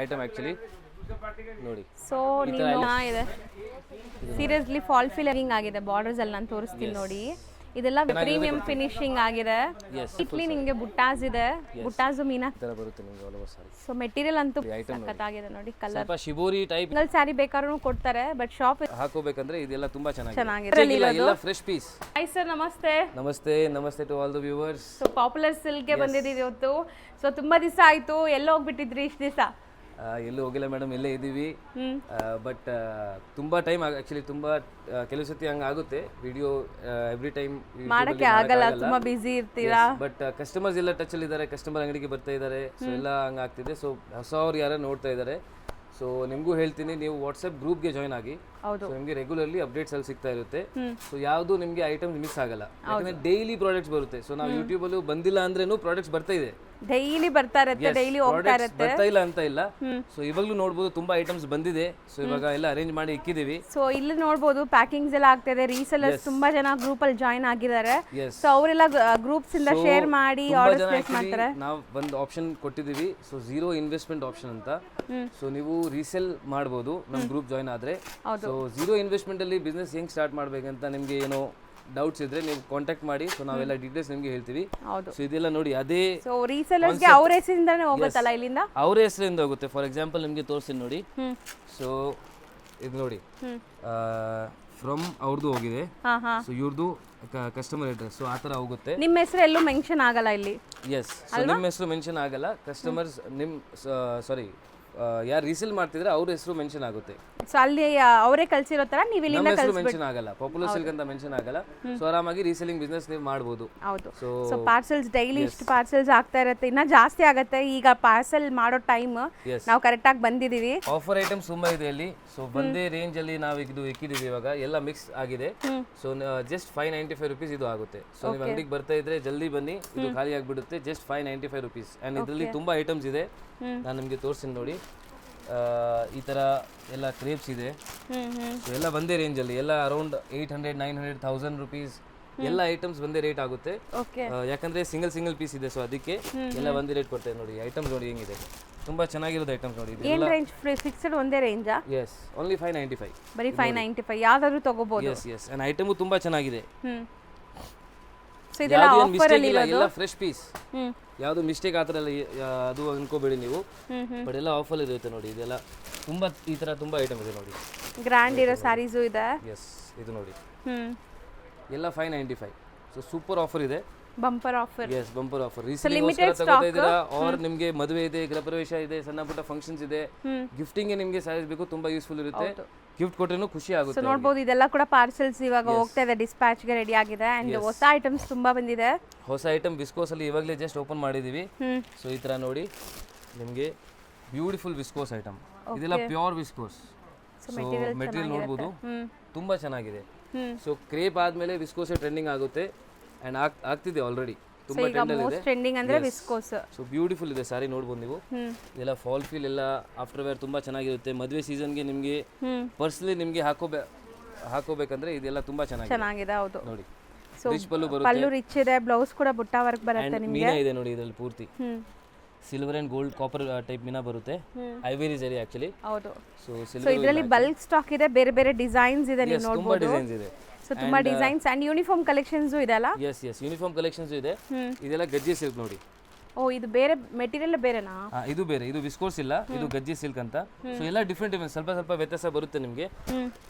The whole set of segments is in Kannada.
ಐಟಮ್ ಆ್ಯಕ್ಚುಲಿ ನೋಡಿ. ಸೊ ಇದೆ ಸೀರಿಯಸ್ಲಿ ಫಾಲ್ ಫಿಲ್ಲಿಂಗ್ ಆಗಿದೆ. ಬಾರ್ಡರ್ಸ್ ಎಲ್ಲ ನಾನು ತೋರಿಸ್ತೀನಿ ನೋಡಿ. ಇದೆಲ್ಲ ಪ್ರೀಮಿಯಂ ಫಿನಿಶಿಂಗ್ ಆಗಿದೆ. ಇಟ್ಲಿ ನಿಮಗೆ ಬುಟ್ಟಾಸ್ ಇದೆ. ಬುಟ್ಟಾಸು ಮೀನಾ ತರ ಬರುತ್ತೆ ನಿಮಗೆ ಆಲ್ ಓವರ್ ಸಾರಿ. ಸೊ ಮೆಟೀರಿಯಲ್ ಅಂತೂ ಸಖತ್ತಾಗಿದೆ ನೋಡಿ. ಕಲರ್ ಸ್ವಲ್ಪ ಶಿಬೋರಿ ಟೈಪ್ ಸಿಂಗಲ್ ಸ್ಯಾರಿ ಬೇಕಾದ್ರೂ ಕೊಡ್ತಾರೆ, ಬಟ್ ಶಾಪ್ ಹಾಕೋಬೇಕಂದ್ರೆ ಇದೆಲ್ಲ ತುಂಬಾ ಚೆನ್ನಾಗಿದೆ. ಎಲ್ಲ ಫ್ರೆಶ್ ಪೀಸ್. ಹಾಯ್ ಸರ್, ನಮಸ್ತೆ. ನಮಸ್ತೆ. ನಮಸ್ತೆ to all the viewers. So popular ಸಿಲ್ಕ್ಗೆ ಬಂದಿದ್ದೀವಿ ಇವತ್ತು. ಸೊ ತುಂಬಾ ದಿವಸ ಆಯ್ತು, ಎಲ್ಲ ಹೋಗ್ಬಿಟ್ಟಿದ್ರಿ ಇಷ್ಟು ದಿವಸ? ಎಲ್ಲೂ ಹೋಗಿಲ್ಲ ಮೇಡಮ್, ಇಲ್ಲೇ ಇದ್ದೀವಿ. ಬಟ್ ತುಂಬ ಟೈಮ್ ಆ್ಯಕ್ಚುಲಿ ತುಂಬ ಕೆಲವು ಸತಿ ಹಂಗೆ ಆಗುತ್ತೆ. ವಿಡಿಯೋ ಎವ್ರಿ ಟೈಮ್ ಮಾಡಕ್ಕೆ ಆಗಲ್ಲ, ತುಂಬಾ ಬಿಸಿ ಇರ್ತೀರಾ. ಬಟ್ ಕಸ್ಟಮರ್ಸ್ ಎಲ್ಲ ಟಚ್ ಅಲ್ಲಿ ಇದ್ದಾರೆ, ಕಸ್ಟಮರ್ ಅಂಗಡಿಗೆ ಬರ್ತಾ ಇದ್ದಾರೆ. ಸೊ ಎಲ್ಲ ಹಂಗೆ ಆಗ್ತಿದೆ. ಸೊ ಹೊಸವ್ರು ಯಾರು ನೋಡ್ತಾ ಇದ್ದಾರೆ, ಸೊ ನಿಮಗೂ ಹೇಳ್ತೀನಿ, ನೀವು ವಾಟ್ಸಪ್ ಗ್ರೂಪ್ಗೆ ಜಾಯ್ನ್ ಆಗಿ. ಸೊ ನಿಮಗೆ ರೆಗ್ಯುಲರ್ಲಿ ಅಪ್ಡೇಟ್ಸ್ ಅಲ್ಲಿ ಸಿಗ್ತಾ ಇರುತ್ತೆ. ಸೊ ಯಾವುದು ನಿಮಗೆ ಐಟಮ್ಸ್ ಮಿಸ್ ಆಗಲ್ಲ, ಯಾಕಂದ್ರೆ ಡೈಲಿ ಪ್ರಾಡಕ್ಟ್ಸ್ ಬರುತ್ತೆ. ಸೊ ನಾವು ಯೂಟ್ಯೂಬ್ ಅಲ್ಲೂ ಬಂದಿಲ್ಲ ಅಂದ್ರೇನು ಪ್ರಾಡಕ್ಟ್ಸ್ ಬರ್ತಾ ಇದೆ, ಡೈಲಿ ಬರ್ತಾ ಇರುತ್ತೆ, ಡೈಲಿ ಹೋಗ್ತಾ ಇರುತ್ತೆ, ಬರ್ತಾ ಇಲ್ಲ ಅಂತ ಇಲ್ಲ. ಸೊ ಇವಾಗಲೂ ನೋಡಬಹುದು ತುಂಬಾ ಐಟಮ್ಸ್ ಬಂದಿದೆ. ಸೊ ಇವಾಗ ಎಲ್ಲ ಅರೇಂಜ್ ಮಾಡಿ ಇಕ್ಕಿದೀವಿ. ಸೊ ಇಲ್ಲಿ ನೋಡಬಹುದು ಪ್ಯಾಕಿಂಗ್ಸ್ ಎಲ್ಲ ಆಗ್ತಾ ಇದೆ. ರೀಸೆಲ್ಲರ್ಸ್ ತುಂಬಾ ಜನ ಗ್ರೂಪ್ ಅಲ್ಲಿ ಜಾಯಿನ್ ಆಗಿದ್ದಾರೆ. ಸೊ ಅವರೆಲ್ಲ ಗ್ರೂಪ್ಸ್ ಇಂದ ಶೇರ್ ಮಾಡಿ ಆರ್ಡರ್ಸ್ ಪ್ಲೇಸ್ ಮಾಡ್ತಾರೆ. ನಾವು ಒಂದು ಆಪ್ಷನ್ ಕೊಟ್ಟಿದೀವಿ, ಸೊ ಝೀರೋ ಇನ್ವೆಸ್ಟ್ಮೆಂಟ್ ಆಪ್ಷನ್ ಅಂತ. ಸೊ ನೀವು ರೀಸೇಲ್ ಮಾಡಬಹುದು ನಮ್ಮ ಗ್ರೂಪ್ ಜಾಯಿನ್ ಆದ್ರೆ. ಸೊ ಝೀರೋ ಇನ್ವೆಸ್ಟ್ಮೆಂಟ್ ಅಲ್ಲಿ ಬಿಸ್ನೆಸ್ ಹೆಂಗ್ ಸ್ಟಾರ್ಟ್ ಮಾಡ್ಬೇಕಂತ ನಿಮ್ಗೆ ಏನೋ ಡೌಟ್ಸ್ ಇದ್ರೆ ನೀವು ಕಾಂಟ್ಯಾಕ್ಟ್ ಮಾಡಿ. ಸೊ ನಾವೆಲ್ಲ ಡೀಟೇಲ್ಸ್ ನಿಮಗೆ ಹೇಳ್ತೀವಿ. ಸೊ ಇದೆಲ್ಲ ನೋಡಿ, ಅದೇ ಸೊ ರೀಸೆಲ್ಲರ್ಸ್ ಗೆ ಅವರ ಹೆಸರಿಂದಾನೇ ಹೋಗುತ್ತಲ್ಲ, ಇಲ್ಲಿಂದ ಅವರ ಹೆಸರಿಂದ ಹೋಗುತ್ತೆ. ಫಾರ್ ಎಕ್ಸಾಂಪಲ್ ನಿಮಗೆ ತೋರಿಸ್ತೀನಿ ನೋಡಿ. ಸೊ ಇದು ನೋಡಿ, ಫ್ರಮ್ ಅವ್ರದ್ದು ಹೋಗಿದೆ. ಸೊ ಇವ್ರದ್ದು ಕಸ್ಟಮರ್ ಅಡ್ರೆಸ್, ಸೊ ಆ ಥರ ಹೋಗುತ್ತೆ. ನಿಮ್ಮ ಹೆಸರು ಎಲ್ಲೂ ಮೆನ್ಷನ್ ಆಗಲ್ಲ ಇಲ್ಲಿ. ಎಸ್, ನಿಮ್ಮ ಹೆಸರು ಮೆನ್ಷನ್ ಆಗಲ್ಲ. ಕಸ್ಟಮರ್ಸ್ ಸಾರಿ ಯಾರು ರೀಸೇಲ್ ಮಾಡ್ತಿದ್ರೆ ಅವ್ರ ಹೆಸರು ಮೆನ್ಷನ್ ಆಗುತ್ತೆ. ಸೊ ಅಲ್ಲಿ ಅವರೇ ಕಳ್ಸಿರೋ ತರ ನೀವು ಇಲ್ಲಿಂದ ಮೆನ್ಷನ್ ಆಗಲ್ಲ, ಪಾಪ್ಯುಲರ್ ಸಿಲ್ಕ್ ಅಂತ ಮೆನ್ಷನ್ ಆಗಲ್ಲ. ಸೊ ಆರಾಮಾಗಿ ರೀಸೇಲಿಂಗ್ ಬಿಸ್ನೆಸ್ ನೀವು ಮಾಡಬಹುದು. ಹೌದು. ಸೊ ಪಾರ್ಸೆಲ್ಸ್ ಡೈಲಿ ಇಷ್ಟು ಪಾರ್ಸೆಲ್ಸ್ ಆಗ್ತಾ ಇರುತ್ತೆ, ಇನ್ನ ಜಾಸ್ತಿ ಆಗುತ್ತೆ. ಈಗ ಪಾರ್ಸೆಲ್ ಮಾಡೋ ಟೈಮ್ ನಾವು ಕರೆಕ್ಟ್ ಆಗಿ ಬಂದಿದೀವಿ. ಆಫರ್ ಐಟಮ್ಸ್ ತುಂಬಾ ಇದೆ ಅಲ್ಲಿ. ಸೊ ಒಂದೇ ರೇಂಜ್ ಅಲ್ಲಿ ನಾವು ಇದು ಇಕ್ಕಿದೀವಿ. ಇವಾಗ ಎಲ್ಲ ಮಿಕ್ಸ್ ಆಗಿದೆ. ಸೊ ಜಸ್ಟ್ 595 rupees ಇದು ಆಗುತ್ತೆ. ಸೊ ನೀವು ಅಂಗಡಿಗೆ ಬರ್ತಾ ಇದ್ರೆ ಜಲ್ದಿ ಬನ್ನಿ, ಇದು ಖಾಲಿ ಆಗಿಬಿಡುತ್ತೆ. Just 595 rupees. ಅಂಡ್ ಇದರಲ್ಲಿ ತುಂಬಾ ಐಟಮ್ಸ್ ಇದೆ, ನಾನು ನಿಮಗೆ ತೋರಿಸ್ತೀನಿ ನೋಡಿ. ಈ ತರ ಎಲ್ಲ ಕ್ರೇಪ್ಸ್ ಇದೆ. ಸೊ ಎಲ್ಲ ಒಂದೇ ರೇಂಜ್ ಅಲ್ಲಿ, ಎಲ್ಲ ಅರೌಂಡ್ 800, 900, 1000 rupees ಎಲ್ಲ ಐಟಮ್ಸ್ ಒಂದೇ ರೇಟ್ ಆಗುತ್ತೆ. ಯಾಕಂದ್ರೆ ಸಿಂಗಲ್ ಪೀಸ್ ಇದೆ. ಸೊ ಅದಕ್ಕೆ ಎಲ್ಲ ಒಂದೇ ರೇಟ್ ಕೊಡ್ತೇವೆ ನೋಡಿ. ಐಟಮ್ಸ್ ನೋಡಿ ಹೆಂಗಿದೆ, ತುಂಬಾ ಚೆನ್ನಾಗಿರೋದು ಐಟಮ್ಸ್ ನೋಡಿ. ಏನು ರೇಂಜ್ ಫಿಕ್ಸ್ಡ್ ಒಂದೇ ರೇಂಜಾ? S, only 595. ಬರೀ 595 ಯಾವ್ದಾದ್ರು ತಗೋಬಹುದು. ಎಸ್ ಅಂಡ್ ಐಟಮ್ ತುಂಬಾ ಚೆನ್ನಾಗಿದೆ. ಸೊ ಇದೆಲ್ಲ ಆಫರ್ ಅಲ್ಲಿ ಇರೋದು, ಎಲ್ಲ ಫ್ರೆಶ್ ಪೀಸ್. ಯಾವುದು ಮಿಸ್ಟೇಕ್ ಆ ಥರ ಎಲ್ಲ ಅದು ಅನ್ಕೋಬೇಡಿ ನೀವು. ಬಟ್ ಎಲ್ಲ ಆಫರ್ ಇರುತ್ತೆ ನೋಡಿ. ಇದೆಲ್ಲ ತುಂಬಾ ಈ ತರ ತುಂಬಾ ಐಟಮ್ ಇದೆ ನೋಡಿ. ಗ್ರ್ಯಾಂಡ್ ಇರೋ ಸ್ಯಾರೀಸು ಇದೆ. ಎಸ್, ಇದು ನೋಡಿ ಎಲ್ಲ 595. ಸೊ ಸೂಪರ್ ಆಫರ್ ಇದೆ, bumper offer. Yes, bumper offer. Reselling ತಗೋತಾ ಇದ್ದೀರಾ, ಆರ್ ನಿಮಗೆ ಮದುವೆ ಇದೆ, ಗೃಹ ಪ್ರವೇಶ ಇದೆ, ಸಣ್ಣ ಪುಟ್ಟ ಫಂಕ್ಷನ್ಸ್ ಇದೆ, ಗಿಫ್ಟಿಂಗ್ ನಿಮಗೆ ಸ್ಯಾರೀಸ್ ಬೇಕು, ತುಂಬಾ ಯೂಸ್ಫುಲ್ ಇರುತ್ತೆ. ಗಿಫ್ಟ್ ಕೊಟ್ರೇನು ಖುಷಿ ಆಗುತ್ತೆ. ಸೊ ನೋಡಬಹುದು ಇದೆಲ್ಲ ಕೂಡ ಪಾರ್ಸೆಲ್ಸ್ ಇವಾಗ ಹೋಗ್ತಾ ಇದೆ, ಡಿಸ್ಪ್ಯಾಚ್ ಗೆ ರೆಡಿ ಆಗಿದೆ. ಅಂಡ್ ಹೊಸ ಐಟಮ್ಸ್ ತುಂಬಾ ಬಂದಿದೆ. ಹೊಸ ಐಟಮ್ ವಿಸ್ಕೋಸ್ ಅಲ್ಲಿ ಇವಾಗಲೇ ಜಸ್ಟ್ ಓಪನ್ ಮಾಡಿದೀವಿ. ಸೊ ಈ ತರ ನೋಡಿ, ನಿಮಗೆ ಬ್ಯೂಟಿಫುಲ್ ವಿಸ್ಕೋಸ್ ಐಟಮ್. ಇದೆಲ್ಲ ಪ್ಯೂರ್ ವಿಸ್ಕೋಸ್. ಸೊ ಮೆಟೀರಿಯಲ್ ನೋಡಬಹುದು, ತುಂಬಾ ಚೆನ್ನಾಗಿದೆ. ಸೊ ಕ್ರೇಪ್ ಆದ್ಮೇಲೆ ವಿಸ್ಕೋಸ್ ಟ್ರೆಂಡಿಂಗ್ ಆಗುತ್ತೆ. ಅಂಡ್ ಆಗ್ತಿದೆ ಆಲ್ರೆಡಿ, ತುಂಬಾ ಟ್ರೆಂಡಿಂಗ್ ಅಂದ್ರೆ ವಿಸ್ಕೋಸ್. ಸೊ ಬ್ಯೂಟಿಫುಲ್ ಇದೆ ಸಾರಿ, ನೋಡಬಹುದು ನೀವು. ಇದೆಲ್ಲ ಫಾಲ್ ಫೀಲ್ ಎಲ್ಲ ಆಫ್ಟರ್ ವೇರ್ ತುಂಬಾ ಚೆನ್ನಾಗಿರುತ್ತೆ. ಮದುವೆ ಸೀಸನ್ಗೆ ನಿಮಗೆ ಪರ್ಸನಲಿ ನಿಮಗೆ ಹಾಕೋಬೇಕಂದ್ರೆ ಇದೆಲ್ಲ ತುಂಬಾ ಚೆನ್ನಾಗಿದೆ. ಹೌದು ನೋಡಿ. ಸೊ ಪಲ್ಲು ರಿಚ್ ಇದೆ, ಬ್ಲೌಸ್ ಕೂಡ ಬುಟ್ಟ ವರ್ಕ್ ಬರುತ್ತೆ ನಿಮಗೆ. ಮೀನಾ ಇದೆ ನೋಡಿ ಇದರಲ್ಲಿ ಪೂರ್ತಿ. Silver and gold copper type ಮೀನಾ ಬರುತ್ತೆ. ಐವರಿ ಜರಿ ಆಕ್ಚುಲಿ. ಹೌದು. ಸೊ ಇದರಲ್ಲಿ ಬಲ್ಕ್ ಸ್ಟಾಕ್ ಇದೆ, ಬೇರೆ ಬೇರೆ ಡಿಸೈನ್ಸ್ ಇದೆ, ನೀವು ನೋಡಬಹುದು. ತುಂಬಾ ಡಿಸೈನ್ಸ್ ಇದೆ. ಸೊ ತುಂಬಾ ಡಿಸೈನ್ಸ್ ಅಂಡ್ ಯೂನಿಫಾರ್ಮ್ ಕಲೆಕ್ಷನ್ಸ್ ಇದೆ ಅಲ್ಲ? ಎಸ್, ಯೂನಿಫಾರ್ಮ್ ಕಲೆಕ್ಷನ್ಸ್ ಇದೆ. ಇದೆಲ್ಲ ಗಜ್ಜಿ ಸಿಲ್ಕ್ ನೋಡಿ. ಓ, ಇದು ಬೇರೆ ಮೆಟೀರಿಯಲ್ ಬೇರೆನಾ? ಇದು ಬೇರೆ, ಇದು ವಿಸ್ಕೋಸ್ ಇಲ್ಲ, ಇದು ಗಜ್ಜಿ ಸಿಲ್ಕ್ ಅಂತ. ಸೊ ಎಲ್ಲ ಡಿಫ್ರೆಂಟ್ ಸ್ವಲ್ಪ ವ್ಯತ್ಯಾಸ ಬರುತ್ತೆ ನಿಮಗೆ.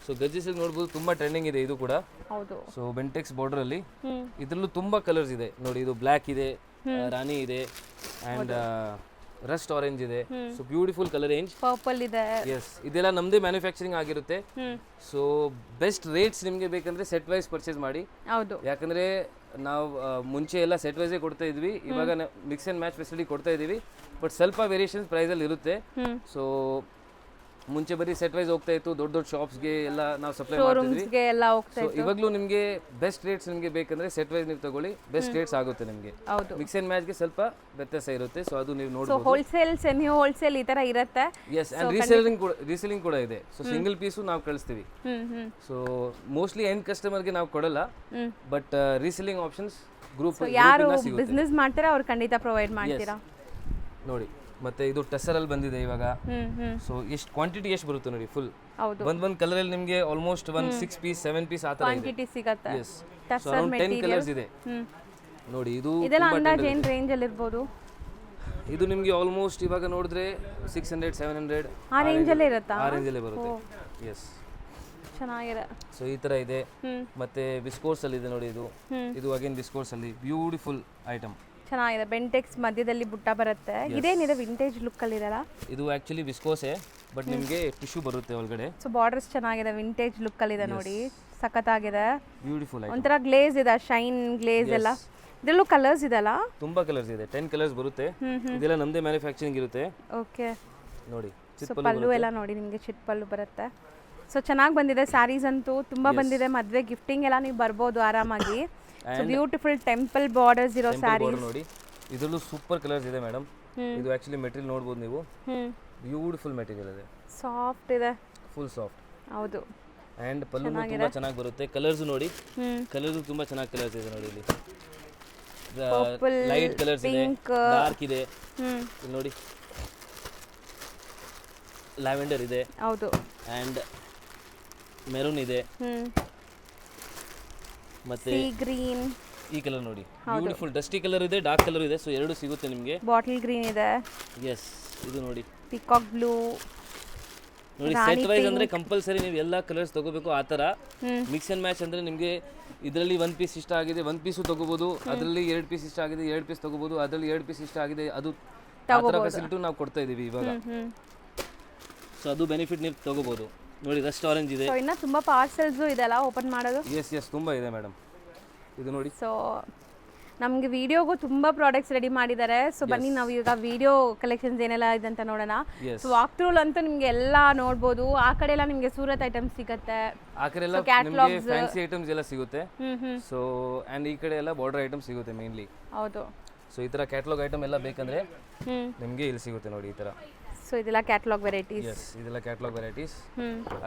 ಸೊ ಗಜ್ಜಿ ಸಿಲ್ಕ್ ನೋಡಬಹುದು, ತುಂಬಾ ಟ್ರೆಂಡಿಂಗ್ ಇದೆ ಇದು ಕೂಡ. ಹೌದು. ಸೊ ಬೆಂಟೆಕ್ಸ್ ಬಾರ್ಡರ್ ಅಲ್ಲಿ ಇದರಲ್ಲೂ ತುಂಬಾ ಕಲರ್ಸ್ ಇದೆ ನೋಡಿ. ಇದು ಬ್ಲ್ಯಾಕ್ ಇದೆ, ರಾಣಿ ಇದೆ, ಅಂಡ್ ರಸ್ಟ್ ಆರೆಂಜ್ ಇದೆ. So beautiful colour range. Purple ಇದೆ. ಎಸ್, ಇದೆಲ್ಲ ನಮ್ದೇ ಮ್ಯಾನುಫ್ಯಾಕ್ಚರಿಂಗ್ ಆಗಿರುತ್ತೆ. ಸೊ ಬೆಸ್ಟ್ ರೇಟ್ಸ್ ನಿಮಗೆ ಬೇಕಂದ್ರೆ ಸೆಟ್ ವೈಸ್ ಪರ್ಚೇಸ್ ಮಾಡಿ. ಹೌದು. ಯಾಕಂದ್ರೆ ನಾವು ಮುಂಚೆ ಎಲ್ಲ ಸೆಟ್ ವೈಸೇ ಕೊಡ್ತಾ ಇದ್ವಿ, ಇವಾಗ ಮಿಕ್ಸ್ ಅಂಡ್ ಮ್ಯಾಚ್ ಫೆಸಿಲಿಟಿ ಕೊಡ್ತಾ ಇದೀವಿ. ಬಟ್ ಸ್ವಲ್ಪ ವೇರಿಯೇಷನ್ಸ್ ಪ್ರೈಸ್ ಅಲ್ಲಿ ಇರುತ್ತೆ. ಸೊ ಮುಂಚೆ ಬರೀ ಸೆಟ್ ವೈಸ್ ಹೋಗ್ತಾ ಇತ್ತು, ದೊಡ್ಡ ಶಾಪ್ಸ್ಗೆ ಎಲ್ಲ ನಾವು ಸಪ್ಲೈ ಮಾಡ್ತಿದ್ವಿ. ಸೊ ಇವಾಗಲೂ ನಿಮಗೆ ಬೆಸ್ಟ್ ರೇಟ್ಸ್ ನಿಮಗೆ ಬೇಕಂದ್ರೆ ಸೆಟ್ ವೈಸ್ ನೀವು ತಗೊಳ್ಳಿ, ಬೆಸ್ಟ್ ರೇಟ್ಸ್ ಆಗುತ್ತೆ ನಿಮಗೆ. ಮಿಕ್ಸ್ ಅಂಡ್ ಮ್ಯಾಚ್ಗೆ ಸ್ವಲ್ಪ ವ್ಯತ್ಯಾಸ ಇರುತ್ತೆ. ಸೊ ಅದು ನೀವು ನೋಡಬಹುದು. ಹೋಲ್ಸೇಲ್, ಸೆಮಿ ಹೋಲ್ಸೇಲ್ ಈ ತರ ಇರುತ್ತೆ. ಎಸ್, ಅಂಡ್ ರೀಸೇಲಿಂಗ್ ಕೂಡ ಇದೆ. ಸೊ ಸಿಂಗಲ್ ಪೀಸು ನಾವು ಕಳಿಸ್ತೀವಿ. ಸೊ ಮೋಸ್ಟ್ಲಿ ಎಂಡ್ ಕಸ್ಟಮರ್ಗೆ ನಾವು ಕೊಡಲ್ಲ, ಬಟ್ ರೀಸೇಲಿಂಗ್ ಆಪ್ಷನ್ಸ್ ಗ್ರೂಪ್ ಯಾರು ಬಿಸ್ನೆಸ್ ಮಾಡ್ತಾರೆ ಅವ್ರು ಖಂಡಿತ ಪ್ರೊವೈಡ್ ಮಾಡ್ತೀರಾ ನೋಡಿ. ಮತ್ತೆ ಇದು ಟಸರಲ್ಲಿ ಬಂದಿದೆ ಇವಾಗ. ಹ್ಮ್ ಸೊ ಎಷ್ಟು ಕ್ವಾಂಟಿಟಿ ಎಷ್ಟು ಬರುತ್ತೆ ನೋಡಿ, ಫುಲ್ ಹೌದು ಒಂದ್ ಕಲರಲ್ಲಿ ನಿಮಗೆ ಆಲ್ಮೋಸ್ಟ್ 6 ಪೀಸ್ 7 ಪೀಸ್ ಆ ಥರ ಇದೆ. ಕ್ವಾಂಟಿಟಿ ಸಿಗತ್ತೆ. ಎಸ್, ಸೊ ಅರೌಂಡ್ 10 ಕಲರ್ಸ್ ಇದೆ ನೋಡಿ. ಇದು ಇದೆಲ್ಲ ಅಂದಾಜು ಏನು ರೇಂಜ್ ಅಲ್ಲಿ ಇರ್ಬೋದು? ಇದು ನಿಮಗೆ ಆಲ್ಮೋಸ್ಟ್ ಇವಾಗ ನೋಡಿದ್ರೆ 600 700 ಆ ರೇಂಜಲ್ಲೇ ಇರುತ್ತಾ? ಆ ರೇಂಜಲ್ಲೇ ಬರುತ್ತೆ. ಎಸ್, ಚೆನ್ನಾಗಿದೆ. ಸೊ ಈ ಥರ ಇದೆ. ಮತ್ತೆ ವಿಸ್ಕೋರ್ಸ್ ಅಲ್ಲಿ ಇದೆ ನೋಡಿ, ಇದು ಅಗೇನ್ ವಿಸ್ಕೋರ್ಸ್ ಅಲ್ಲಿ ಬ್ಯೂಟಿಫುಲ್ ಐಟಮ್. ಚೆನ್ನಾಗಿದೆ. ಬೆಂಟೆಕ್ಸ್ ಮಧ್ಯದಲ್ಲಿ ಬುಟ್ಟ ಬರುತ್ತೆ. ಇದೇನಿದೆ ವಿಂಟೇಜ್ ಲುಕ್ ಅಲ್ಲಿ ಇದೆಲ್ಲ? ಇದು ಆಕ್ಚುಲಿ ವಿಸ್ಕೋಸೆ, ಬಟ್ ನಿಮಗೆ ಟಿಶ್ಯೂ ಬರುತ್ತೆ ಒಳಗಡೆ. ಸೊ ಬಾರ್ಡರ್ಸ್ ಚೆನ್ನಾಗಿದೆ, ವಿಂಟೇಜ್ ಲುಕ್ ಅಲ್ಲಿ ಇದೆ ನೋಡಿ, ಸಖತ್ತಾಗಿದೆ. Beautiful item. ಒಂಥರ ಗ್ಲೇಸ್ ಇದೆ, ಶೈನ್ ಗ್ಲೇಸ್ ಎಲ್ಲ. ಇದರಲ್ಲೂ ಕಲರ್ಸ್ ಇದೆಲ್ಲ? ತುಂಬಾ ಕಲರ್ಸ್ ಇದೆ, 10 ಕಲರ್ಸ್ ಬರುತ್ತೆ. ಇದೆಲ್ಲ ನಮ್ಮದೇ ಮ್ಯಾನುಫ್ಯಾಕ್ಚರಿಂಗ್ ಇರುತ್ತೆ. ಓಕೆ ನೋಡಿ, ಸೊ ಪಲ್ಲು ಎಲ್ಲ ನೋಡಿ ನಿಮಗೆ ಚಿಟ್ ಪಲ್ಲು ಬರುತ್ತೆ. ಸೊ ಚೆನ್ನಾಗಿ ಬಂದಿದೆ ಸ್ಯಾರೀಸ್ ಅಂತೂ ತುಂಬಾ ಬಂದಿದೆ. ಮದುವೆ ಗಿಫ್ಟಿಂಗ್ ಎಲ್ಲ ನೀವು ಬರ್ಬೋದು ಆರಾಮಾಗಿ. ಸೊ ಬ್ಯೂಟಿಫುಲ್ ಟೆಂಪಲ್ ಬಾರ್ಡರ್ಸ್ ಇರೋ ಸ್ಯಾರೀಸ್ ನೋಡಿ. ಇದರಲ್ಲೂ ಸೂಪರ್ ಕಲರ್ಸ್ ಇದೆ ಮೇಡಮ್. ಇದು ಆಕ್ಚುಲಿ ಮೆಟೀರಿಯಲ್ ನೋಡಬಹುದು ನೀವು, ಬ್ಯೂಟಿಫುಲ್ ಮೆಟೀರಿಯಲ್ ಇದೆ, ಸಾಫ್ಟ್ ಇದೆ, ಫುಲ್ ಸಾಫ್ಟ್. ಹೌದು. ಅಂಡ್ ಪಲ್ಲು ತುಂಬಾ ಚೆನ್ನಾಗಿ ಬರುತ್ತೆ. ಕಲರ್ಸ್ ನೋಡಿ, ಕಲರ್ಸ್ ತುಂಬಾ ಚೆನ್ನಾಗಿ ಕಲರ್ಸ್ ಇದೆ ನೋಡಿ. ಇಲ್ಲಿ ಲೈಟ್ ಕಲರ್ಸ್ ಇದೆ, ಡಾರ್ಕ್ ಇದೆ, ಇಲ್ಲಿ ನೋಡಿ ಲ್ಯಾವೆಂಡರ್ ಇದೆ, ಹೌದು, ಅಂಡ್ ಮೆರೂನ್ ಇದೆ, ಮತ್ತೆ ಸೀ ಗ್ರೀನ್, ಈ ಕಲರ್ ನೋಡಿ, ಬ್ಯೂಟಿಫುಲ್ ಡಸ್ಟಿ ಕಲರ್ ಇದೆ, ಡಾರ್ಕ್ ಕಲರ್ ಇದೆ. ಸೊ ಎರಡು ಸಿಗುತ್ತೆ ನಿಮಗೆ. ಬಾಟಲ್ ಗ್ರೀನ್ ಇದೆ. ಎಸ್, ಇದು ನೋಡಿ ಪಿಕಾಕ್ ಬ್ಲೂ ನೋಡಿ. ಸೆಟ್ ವೈಸ್ ಅಂದ್ರೆ ಕಂಪಲ್ಸರಿ ನೀವು ಎಲ್ಲ ಕಲರ್ಸ್ ತಗೋಬೇಕು. ಆ ಥರ ಮಿಕ್ಸ್ ಅಂಡ್ ಮ್ಯಾಚ್ ಅಂದ್ರೆ ನಿಮಗೆ ಇದರಲ್ಲಿ 1 ಪೀಸ್ ಇಷ್ಟ ಆಗಿದೆ 1 ಪೀಸು ತಗೋಬಹುದು, ಅದರಲ್ಲಿ 2 ಪೀಸ್ ಇಷ್ಟ ಆಗಿದೆ 2 ಪೀಸ್ ತಗೋಬಹುದು, ಅದರಲ್ಲಿ 2 ಪೀಸ್ ಇಷ್ಟ ಆಗಿದೆ ಅದು ಆ ಥರ ಫೆಸಿಲಿಟಿ ನಾವು ಕೊಡ್ತಾ ಇದೀವಿ ಇವಾಗ. ಸೊ ಅದು ಬೆನಿಫಿಟ್ ನೀವು ತಗೋಬಹುದು ನೋಡಿ. ರಸ್ಟ್ ಆರೆಂಜ್ ಇದೆ. ಸೊ ಇನ್ನ ತುಂಬಾ ಪಾರ್ಸೆಲ್ಸ್ ಇದೆಲ್ಲ ಓಪನ್ ಮಾಡೋದು. ಎಸ್ ತುಂಬಾ ಇದೆ ಮೇಡಮ್. ಇದು ನೋಡಿ. ಸೊ ನಮಗೆ ವಿಡಿಯೋಗೂ ತುಂಬಾ ಪ್ರಾಡಕ್ಟ್ಸ್ ರೆಡಿ ಮಾಡಿದ್ದಾರೆ. ಸೊ ಬನ್ನಿ ನಾವು ಈಗ ವಿಡಿಯೋ ಕಲೆಕ್ಷನ್ಸ್ ಏನೆಲ್ಲ ಇದೆ ಅಂತ ನೋಡೋಣ. ಸೊ ವಾಕ್ ಥ್ರೂ ಅಂತೂ ನಿಮ್ಗೆ ಎಲ್ಲ ನೋಡ್ಬೋದು. ಆ ಕಡೆ ಎಲ್ಲ ನಿಮ್ಗೆ ಸೂರತ್ ಐಟಮ್ಸ್ ಸಿಗುತ್ತೆ, ಆ ಕಡೆ ಎಲ್ಲ ನಿಮಗೆ ಫ್ಯಾನ್ಸಿ ಐಟಮ್ಸ್ ಎಲ್ಲ ಸಿಗುತ್ತೆ. ಸೊ ಅಂಡ್ ಈ ಕಡೆ ಎಲ್ಲ ಬಾರ್ಡರ್ ಐಟಮ್ಸ್ ಸಿಗುತ್ತೆ ಮೇನ್ಲಿ. ಹೌದು. ಸೊ ಈ ತರ ಕ್ಯಾಟಲಾಗ್ ಐಟಮ್ ಎಲ್ಲ ಬೇಕಂದ್ರೆ ನಿಮಗೆ ಇಲ್ಲಿ ಸಿಗುತ್ತೆ ನೋಡಿ, ಈ ತರ. ಸೊ ಇದೆಲ್ಲ ಕ್ಯಾಟಲಾಗ್ ವೆರೈಟೀಸ್. ಎಸ್, ಇದೆಲ್ಲ ಕ್ಯಾಟಲಾಗ್ ವೆರೈಟೀಸ್.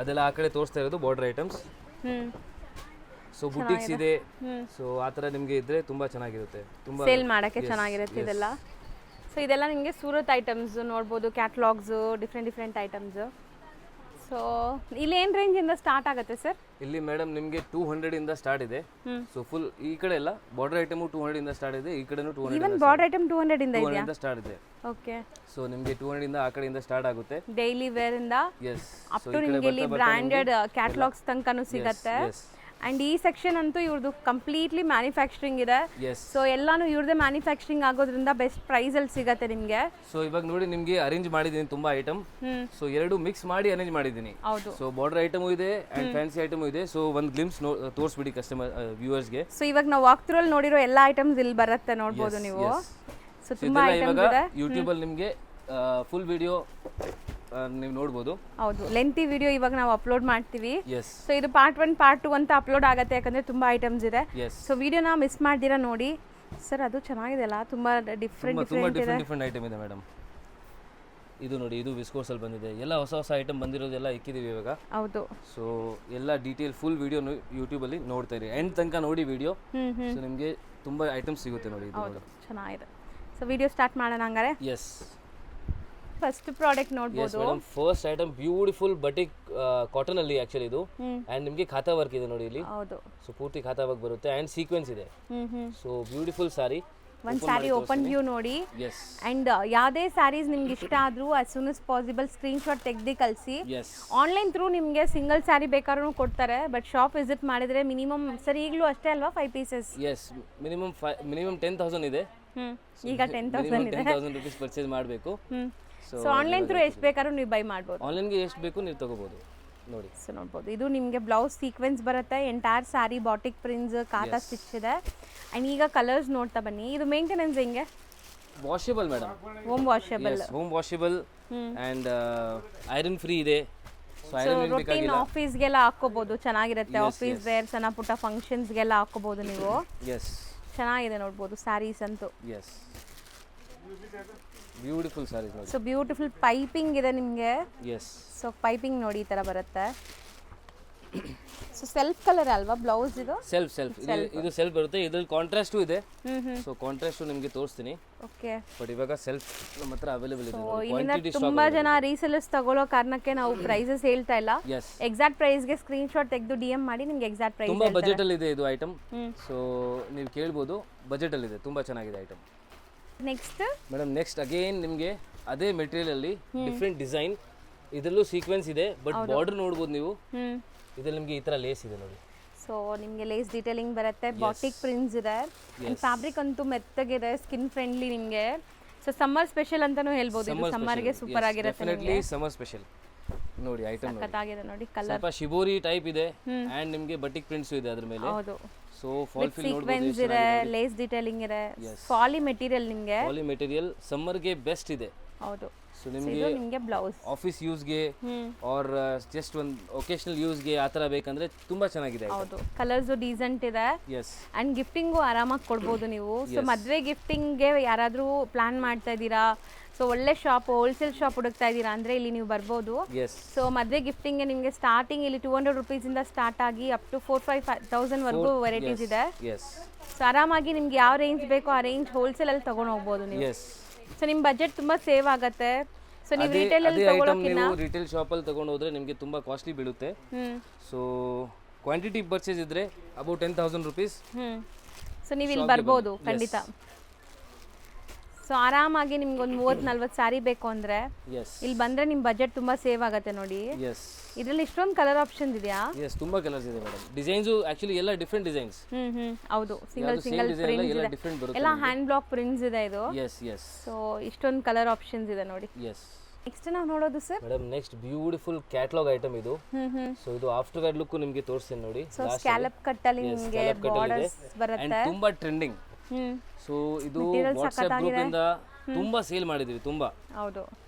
ಅದೆಲ್ಲ ಆ ಕಡೆ ತೋರಿಸ್ತಾ ಇರೋದು ಬಾರ್ಡರ್ ಐಟಮ್ಸ್. ಸೊ ಬುಟಿಕ್ಸ್ ಇದೆ. ಸೊ ಆ ಥರ ನಿಮಗೆ ಇದ್ರೆ ತುಂಬಾ ಚೆನ್ನಾಗಿರುತ್ತೆ, ತುಂಬಾ ಸೇಲ್ ಮಾಡೋಕ್ಕೆ ಚೆನ್ನಾಗಿರುತ್ತೆ ಇದೆಲ್ಲ. ಸೊ ಇದೆಲ್ಲ ನಿಮಗೆ ಸೂರತ್ ಐಟಮ್ಸ್ ನೋಡ್ಬೋದು, ಕ್ಯಾಟಲಾಗ್ಸ್, ಡಿಫ್ರೆಂಟ್ ಐಟಮ್ಸ್. ಸೊ ಇಲ್ಲಿ ಏನು ರೇಂಜಿಂದ ಸ್ಟಾರ್ಟ್ ಆಗುತ್ತೆ ಸರ್? ಇಲ್ಲಿ ಮೇಡಮ್ ನಿಮಗೆ 200 ಇಂದ ಸ್ಟಾರ್ಟ್ ಇದೆ. ಸೊ ಫುಲ್ ಈ ಕಡೆ ಎಲ್ಲ ಬಾರ್ಡರ್ ಐಟಮ್ 200 ಇಂದ ಸ್ಟಾರ್ಟ್ ಇದೆ, ಈ ಕಡೆನೂ 200 ಇವನ್ ಬಾರ್ಡರ್ ಐಟಮ್ 200 ಇಂದ ಇದೆಯಾ? ಸ್ಟಾರ್ಟ್ ಇದೆ. ಓಕೆ. ಸೊ ನಿಮಗೆ 200 ಇಂದ ಆ ಕಡೆಯಿಂದ ಸ್ಟಾರ್ಟ್ ಆಗುತ್ತೆ. ಡೈಲಿ ವೇರ್ ಇಂದ ಎಸ್, ಅಪ್ ಟು ನಿಮಗೆ ಇಲ್ಲಿ ಬ್ರಾಂಡೆಡ್ ಕ್ಯಾಟಲಾಗ್ಸ್ ತನಕನೂ ಸಿಗುತ್ತೆ. ಅಂಡ್ ಈ ಸೆಕ್ಷನ್ ಅಂತೂ ಇವ್ರದ್ದು ಕಂಪ್ಲೀಟ್ಲಿ ಮ್ಯಾನುಫ್ಯಾಕ್ಚರಿಂಗ್ ಇದೆ. ಸೊ ಎಲ್ಲಾನು ಇವ್ರದೇ ಮ್ಯಾನುಫ್ಯಾಕ್ಚರಿಂಗ್ ಆಗೋದ್ರಿಂದ ಬೆಸ್ಟ್ ಪ್ರೈಸ್ ಅಲ್ಲಿ ಸಿಗುತ್ತೆ ನಿಮಗೆ. ಸೊ ಇವಾಗ ನೋಡಿ ನಿಮಗೆ ಅರೇಂಜ್ ಮಾಡಿದ್ದೀನಿ ತುಂಬಾ ಐಟಮ್. ಸೊ ಎರಡು ಮಿಕ್ಸ್ ಮಾಡಿ ಅರೇಂಜ್ ಮಾಡಿದ್ದೀನಿ. ಹೌದು. ಸೊ ಬಾರ್ಡರ್ ಐಟಮು ಇದೆ ಅಂಡ್ ಫ್ಯಾನ್ಸಿ ಐಟಮು ಇದೆ. ಸೊ ಒಂದು ಗ್ಲಿಮ್ಸ್ ತೋರಿಸ್ಬಿಡಿ ಕಸ್ಟಮರ್ ವ್ಯೂವರ್ಸ್ಗೆ. ಸೊ ಇವಾಗ ನಾವು ವಾಕ್ ಥ್ರೂ ಅಲ್ಲಿ ನೋಡಿರೋ ಎಲ್ಲ ಐಟಮ್ಸ್ ಇಲ್ಲಿ ಬರುತ್ತೆ, ನೋಡಬಹುದು ನೀವು. ಸೊ ತುಂಬಾ ಐಟಮ್ಸ್ ಇದೆ. ಯೂಟ್ಯೂಬ್ ಅಲ್ಲಿ ನಿಮಗೆ ಫುಲ್ ವಿಡಿಯೋ ನೀವು ನೋಡಬಹುದು. ಹೌದು, ಲೆಂತಿ ವಿಡಿಯೋ ಇವಾಗ ನಾವು ಅಪ್ಲೋಡ್ ಮಾಡ್ತೀವಿ. ಎಸ್. ಸೊ ಇದು ಪಾರ್ಟ್ 1 ಪಾರ್ಟ್ 2 ಅಂತ ಅಪ್ಲೋಡ್ ಆಗುತ್ತೆ, ಯಾಕಂದ್ರೆ ತುಂಬಾ ಐಟಮ್ಸ್ ಇದೆ. ಸೊ ವಿಡಿಯೋನ ಮಿಸ್ ಮಾಡ್ದಿರಾ ನೋಡಿ. ಸರ್ ಅದು ಚೆನ್ನಾಗಿದೆ ಅಲ್ಲ, ತುಂಬಾ ಡಿಫ್ರೆಂಟ್ ಐಟಮ್ ಇದೆ ಮೇಡಮ್. ಇದು ನೋಡಿ, ಇದು ವಿಸ್ಕೋಸ್ ಅಲ್ಲಿ ಬಂದಿದೆ. ಎಲ್ಲ ಹೊಸ ಐಟಮ್ ಬಂದಿರೋದೆಲ್ಲ ಇಕ್ಕಿದೀವಿ ಇವಾಗ. ಹೌದು. ಸೊ ಎಲ್ಲ ಡೀಟೇಲ್ ಫುಲ್ ವಿಡಿಯೋ ಯೂಟ್ಯೂಬ್ ಅಲ್ಲಿ ನೋಡ್ತಾ ಇರಿ, ಎಂಡ್ ತನಕ ನೋಡಿ ವಿಡಿಯೋ. ಸೊ ನಿಮಗೆ ತುಂಬಾ ಐಟಮ್ಸ್ ಸಿಗುತ್ತೆ ನೋಡಿ. ಇದು ಚೆನ್ನಾಗಿದೆ. ಸೊ ವಿಡಿಯೋ ಸ್ಟಾರ್ಟ್ ಮಾಡೋಣ ಹಂಗಾರೆ. ಎಸ್. ಫಸ್ಟ್ ಪ್ರಾಡಕ್ಟ್ ನೋಡಬಹುದು. First item beautiful batik cotton ಅಲ್ಲಿ ಆಕ್ಚುಲಿ ಇದು. ಅಂಡ್ ನಿಮಗೆ ಖಾತಾ ವರ್ಕ್ ಇದೆ ನೋಡಿ ಇಲ್ಲಿ. ಹೌದು. ಸೊ ಪೂರ್ತಿ ಖಾತಾ ವರ್ಕ್ ಬರುತ್ತೆ ಅಂಡ್ ಸೀಕ್ವೆನ್ಸ್ ಇದೆ. ಸೊ ಬ್ಯೂಟಿಫುಲ್ ಸಾರಿ. ಒಂದು ಸ್ಯಾರಿ ಓಪನ್ ವ್ಯೂ ನೋಡಿ. ಅಂಡ್ ಯಾವುದೇ ಸ್ಯಾರೀಸ್ ನಿಮ್ಗೆ ಇಷ್ಟ ಆದ್ರೂ as soon as possible screen shot ತೆಗ್ದು ಕಳಿಸಿ. ಆನ್ಲೈನ್ ಥ್ರೂ ನಿಮಗೆ ಸಿಂಗಲ್ ಸ್ಯಾರಿ ಬೇಕಾದ್ರೂ ಕೊಡ್ತಾರೆ, ಬಟ್ ಶಾಪ್ ವಿಸಿಟ್ ಮಾಡಿದ್ರೆ ಮಿನಿಮಮ್ ಸರ್ ಈಗಲೂ ಅಷ್ಟೇ ಅಲ್ವಾ 5 ಪೀಸಸ್? ಎಸ್, ಮಿನಿಮಮ್ 10,000 ಇದೆ. ಈಗ 10,000 ಇದೆ. 10,000 ರೂಪೀಸ್ ಪರ್ಚೇಸ್ ಮಾಡಬೇಕು. ಸೊ ಆನ್ಲೈನ್ ಥ್ರೂ ಎಷ್ಟು ಬೇಕಾದ್ರೂ ನೀವು ಬೈ ಮಾಡ್ಬೋದು. ಆನ್ಲೈನ್ಗೆ ಎಷ್ಟು ಬೇಕು ನೀವು ತಗೋಬಹುದು ನೋಡಿ. ಸೊ ನೋಡ್ಬೋದು, ಇದು ನಿಮಗೆ ಬ್ಲೌಸ್ ಸೀಕ್ವೆನ್ಸ್ ಬರುತ್ತೆ. ಎಂಟೈರ್ ಸ್ಯಾರಿ ಬಾಟಿಕ್ ಪ್ರಿಂಟ್ಸ್ ಖಾತಾ ಸ್ಟಿಚ್ ಇದೆ. ಅಂಡ್ ಈಗ ಕಲರ್ಸ್ ನೋಡ್ತಾ ಬನ್ನಿ. ಇದು ಮೇಂಟೆನೆನ್ಸ್ ಹೆಂಗೆ? Washable madam, home washable. Home washable and iron free ಇದೆ. ಸೊ ರೊಟೀನ್ ಆಫೀಸ್ಗೆಲ್ಲ ಹಾಕೋಬಹುದು, ಚೆನ್ನಾಗಿರುತ್ತೆ. ಆಫೀಸ್ ವೇರ್, ಸಣ್ಣ ಪುಟ್ಟ ಫಂಕ್ಷನ್ಸ್ಗೆಲ್ಲ ಹಾಕೋಬಹುದು ನೀವು. ಎಸ್, ಚೆನ್ನಾಗಿದೆ ನೋಡ್ಬೋದು ಸ್ಯಾರೀಸ್ ಅಂತೂ. ಎಸ್, ಬ್ಯೂಟಿಫುಲ್ ಸ್ಯಾರೀಸ್ ನೋಡಿ. ಸೊ ಬ್ಯೂಟಿಫುಲ್ ಪೈಪಿಂಗ್ ಇದೆ ನಿಮಗೆ. ಎಸ್. ಸೊ ಪೈಪಿಂಗ್ ನೋಡಿ ಈ ತರ ಬರುತ್ತೆ. ಸೊ ಸೆಲ್ಫ್ ಕಲರ್ ಅಲ್ವಾ ಬ್ಲೌಸ್ ಇದು? ಸೆಲ್ಫ್ ಇದು ಸೆಲ್ಫ್ ಬರುತ್ತೆ. ಇದ್ರಲ್ಲಿ ಕಾಂಟ್ರಾಸ್ಟು ಇದೆ. ಸೊ ಕಾಂಟ್ರಾಸ್ಟು ನಿಮಗೆ ತೋರಿಸ್ತೀನಿ. ಓಕೆ. ಬಟ್ ಇವಾಗ ಸೆಲ್ಫ್ ನಮ್ಮ ಹತ್ರ ಅವೈಲೇಬಲ್ ಇದೆ. ಇನ್ನು ತುಂಬಾ ಜನ ರೀಸೆಲರ್ಸ್ ತಗೊಳ್ಳೋ ಕಾರಣಕ್ಕೆ ನಾವು ಪ್ರೈಸಸ್ ಹೇಳ್ತಾ ಇಲ್ಲ. ಎಕ್ಸಾಕ್ಟ್ ಪ್ರೈಸ್ಗೆ ಸ್ಕ್ರೀನ್ ಶಾಟ್ ತೆಗೆದು DM ಮಾಡಿ ನಿಮ್ಗೆ ಎಕ್ಸಾಕ್ಟ್ ಪ್ರೈಸ್. ತುಂಬಾ ಬಜೆಟ್ ಅಲ್ಲಿ ಇದೆ ಇದು ಐಟಮ್. ಸೊ ನೀವು ಕೇಳ್ಬೋದು, ಬಜೆಟ್ ಅಲ್ಲಿ ಇದೆ, ತುಂಬಾ ಚೆನ್ನಾಗಿದೆ item. Next madam, next again ನಿಮಗೆ ಅದೇ ಮೆಟೀರಿಯಲ್ ಅಲ್ಲಿ ಡಿಫ್ರೆಂಟ್ ಡಿಸೈನ್. ಇದರಲ್ಲೂ ಸೀಕ್ವೆನ್ಸ್ ಇದೆ, ಬಟ್ ಬಾರ್ಡರ್ ನೋಡ್ಬೋದು ನೀವು. ಇದ್ರಲ್ಲಿ ನಿಮಗೆ ಈ ತರ ಲೇಸ್ ಇದೆ ನೋಡಿ. ಸೊ ನಿಮಗೆ ಲೇಸ್ ಡೀಟೇಲಿಂಗ್ ಬರುತ್ತೆ, ಬಾಟಿಕ್ ಪ್ರಿಂಟ್ಸ್ ಇದೆ, ಫ್ಯಾಬ್ರಿಕ್ ಅಂತೂ ಮೆತ್ತಗಿದೆ, ಸ್ಕಿನ್ ಫ್ರೆಂಡ್ಲಿ ನಿಮಗೆ. ಸೊ ಸಮ್ಮರ್ ಸ್ಪೆಷಲ್ ಅಂತಾನೂ ಹೇಳ್ಬೋದು. ಇದು ಸಮ್ಮರ್ಗೆ ಸೂಪರ್ ಆಗಿರುತ್ತೆ. Definitely summer special. ನೋಡಿ ಐಟಮ್ ಸಖತ್ತಾಗಿದೆ ನೋಡಿ. ಕಲರ್ ಸ್ವಲ್ಪ ಶಿಬೋರಿ ಟೈಪ್ ಇದೆ ಅಂಡ್ ನಿಮಗೆ ಬಟಿಕ್ ಪ್ರಿಂಟ್ಸ್ ಇದೆ ಅದ್ರ ಮೇಲೆ. ಹೌದು. ಸೊ ಫಾಲ್ ಫಿಲ್ ಸೀಕ್ವೆನ್ಸ್ ಇದೆ, ಲೇಸ್ ಡೀಟೇಲಿಂಗ್ ಇದೆ, ಫಾಲಿ ಮೆಟೀರಿಯಲ್ ನಿಮಗೆ. ಫಾಲಿ ಮೆಟೀರಿಯಲ್ ಸಮ್ಮರ್ಗೆ ಬೆಸ್ಟ್ ಇದೆ. ಹೌದು. ಸೊ ನಿಮಗೆ ಬ್ಲೌಸ್ ಆಫೀಸ್ ಯೂಸ್ಗೆ ಆರ್ ಜಸ್ಟ್ ಒಂದು ಒಕೇಶನಲ್ ಯೂಸ್ಗೆ ಆ ಥರ ಬೇಕಂದ್ರೆ ತುಂಬಾ ಚೆನ್ನಾಗಿದೆ. ಹೌದು. ಕಲರ್ಸ್ ಡೀಸೆಂಟ್ ಇದೆ. ಎಸ್. ಅಂಡ್ ಗಿಫ್ಟಿಂಗು ಆರಾಮಾಗಿ ಕೊಡ್ಬೋದು ನೀವು. ಸೊ ಮದುವೆ ಗಿಫ್ಟಿಂಗ್ಗೆ ಯಾರಾದರೂ ಪ್ಲಾನ್ ಮಾಡ್ತಾ ಇದ್ದೀರಾ, ಸೊ ಒಳ್ಳೆ ಶಾಪ್, ಹೋಲ್ಸೇಲ್ ಶಾಪ್ ಹುಡುಕ್ತಾ ಇದ್ದೀರಾ ಅಂದರೆ ಇಲ್ಲಿ ನೀವು ಬರ್ಬೋದು. ಸೊ ಮದುವೆ ಗಿಫ್ಟಿಂಗ್ಗೆ ನಿಮಗೆ ಸ್ಟಾರ್ಟಿಂಗ್ ಇಲ್ಲಿ 200 rupees ಸ್ಟಾರ್ಟ್ ಆಗಿ ಅಪ್ ಟು 4,000-5,000 ವರೆಗೂ ವೆರೈಟೀಸ್ ಇದೆ. ಸೊ ಆರಾಮಾಗಿ ನಿಮ್ಗೆ ಯಾವ ರೇಂಜ್ ಬೇಕೋ ಆ ರೇಂಜ್ ಹೋಲ್ಸೇಲಲ್ಲಿ ತೊಗೊಂಡು ಹೋಗ್ಬೋದು ನೀವು. ಸೊ ನಿಮ್ಮ ಬಜೆಟ್ ತುಂಬಾ ಸೇವ್ ಆಗುತ್ತೆ. ಸೊ ನೀವು ರಿಟೇಲ್ ಅಲ್ಲಿ ತಗೊಳ್ಳೋಕಿನ್ನ ರಿಟೇಲ್ ಶಾಪ್ ಅಲ್ಲಿ ತಗೊಂಡು ಹೋದ್ರೆ ನಿಮಗೆ ತುಂಬಾ ಕಾಸ್ಟ್ಲಿ ಬೀಳುತ್ತೆ. ಸೊ ಕ್ವಾಂಟಿಟಿ ಪರ್ಚೇಸ್ ಇದ್ರೆ ಅಬೌಟ್ 10,000 rupees. ಸೊ ನೀವು ಇಲ್ಲಿ ಬರ್ಬೋದು ಖಂಡಿತ. ಸೊ ಆರಾಮಾಗಿ ನಿಮ್ಗೆ ಒಂದು 30-40 ಸಾರಿ ಬೇಕು ಅಂದ್ರೆ ಇಲ್ಲಿ ಬಂದ್ರೆ ನಿಮ್ಮ ಬಜೆಟ್ ತುಂಬಾ ಸೇವ್ ಆಗುತ್ತೆ ನೋಡಿ. ಇದರಲ್ಲಿ ಇಷ್ಟೊಂದು ಕಲರ್ ಆಪ್ಷನ್ಸ್ ಇದೆಯಾ? ಎಸ್, ತುಂಬಾ ಕಲರ್ಸ್ ಇದೆ ಮೇಡಂ. ಡಿಸೈನ್ಸ್ ಆಕ್ಚುಲಿ ಎಲ್ಲ ಡಿಫರೆಂಟ್ ಡಿಸೈನ್ಸ್. ಹೌದು. ಸಿಂಗಲ್ ಪ್ರಿಂಟ್ಸ್ ಇದೆ, ಎಲ್ಲ ಹ್ಯಾಂಡ್ ಬ್ಲಾಕ್ ಪ್ರಿಂಟ್ಸ್ ಇದೆ ಇದು. ಎಸ್. ಸೊ ಇಷ್ಟೊಂದು ಕಲರ್ ಆಪ್ಷನ್ಸ್ ಇದೆ ನೋಡಿ. ಎಸ್. ನೆಕ್ಸ್ಟ್ ನಾವು ನೋಡೋದು sir madam, next beautiful catalogue item ಇದು. ಸೊ ಇದು ಆಫ್ಟರ್ ವೇರ್ ಲುಕ್ ನಿಮಗೆ ತೋರಿಸ್ತೀನಿ ನೋಡಿ. ಸೊ ಸ್ಕ್ಯಾಲಪ್ ಕಟ್ ಅಲ್ಲಿ ನಿಮಗೆ ಬಾರ್ಡರ್ಸ್ ಬರುತ್ತೆ. ತುಂಬಾ ಟ್ರೆಂಡಿಂಗ್. ಸೊ ಇದು ವಾಟ್ಸ್ಆಪ್ ಗ್ರೂಪ್ ಇಂದ ತುಂಬಾ ಸೇಲ್ ಮಾಡಿದೀವಿ ತುಂಬಾ. ಹೌದು.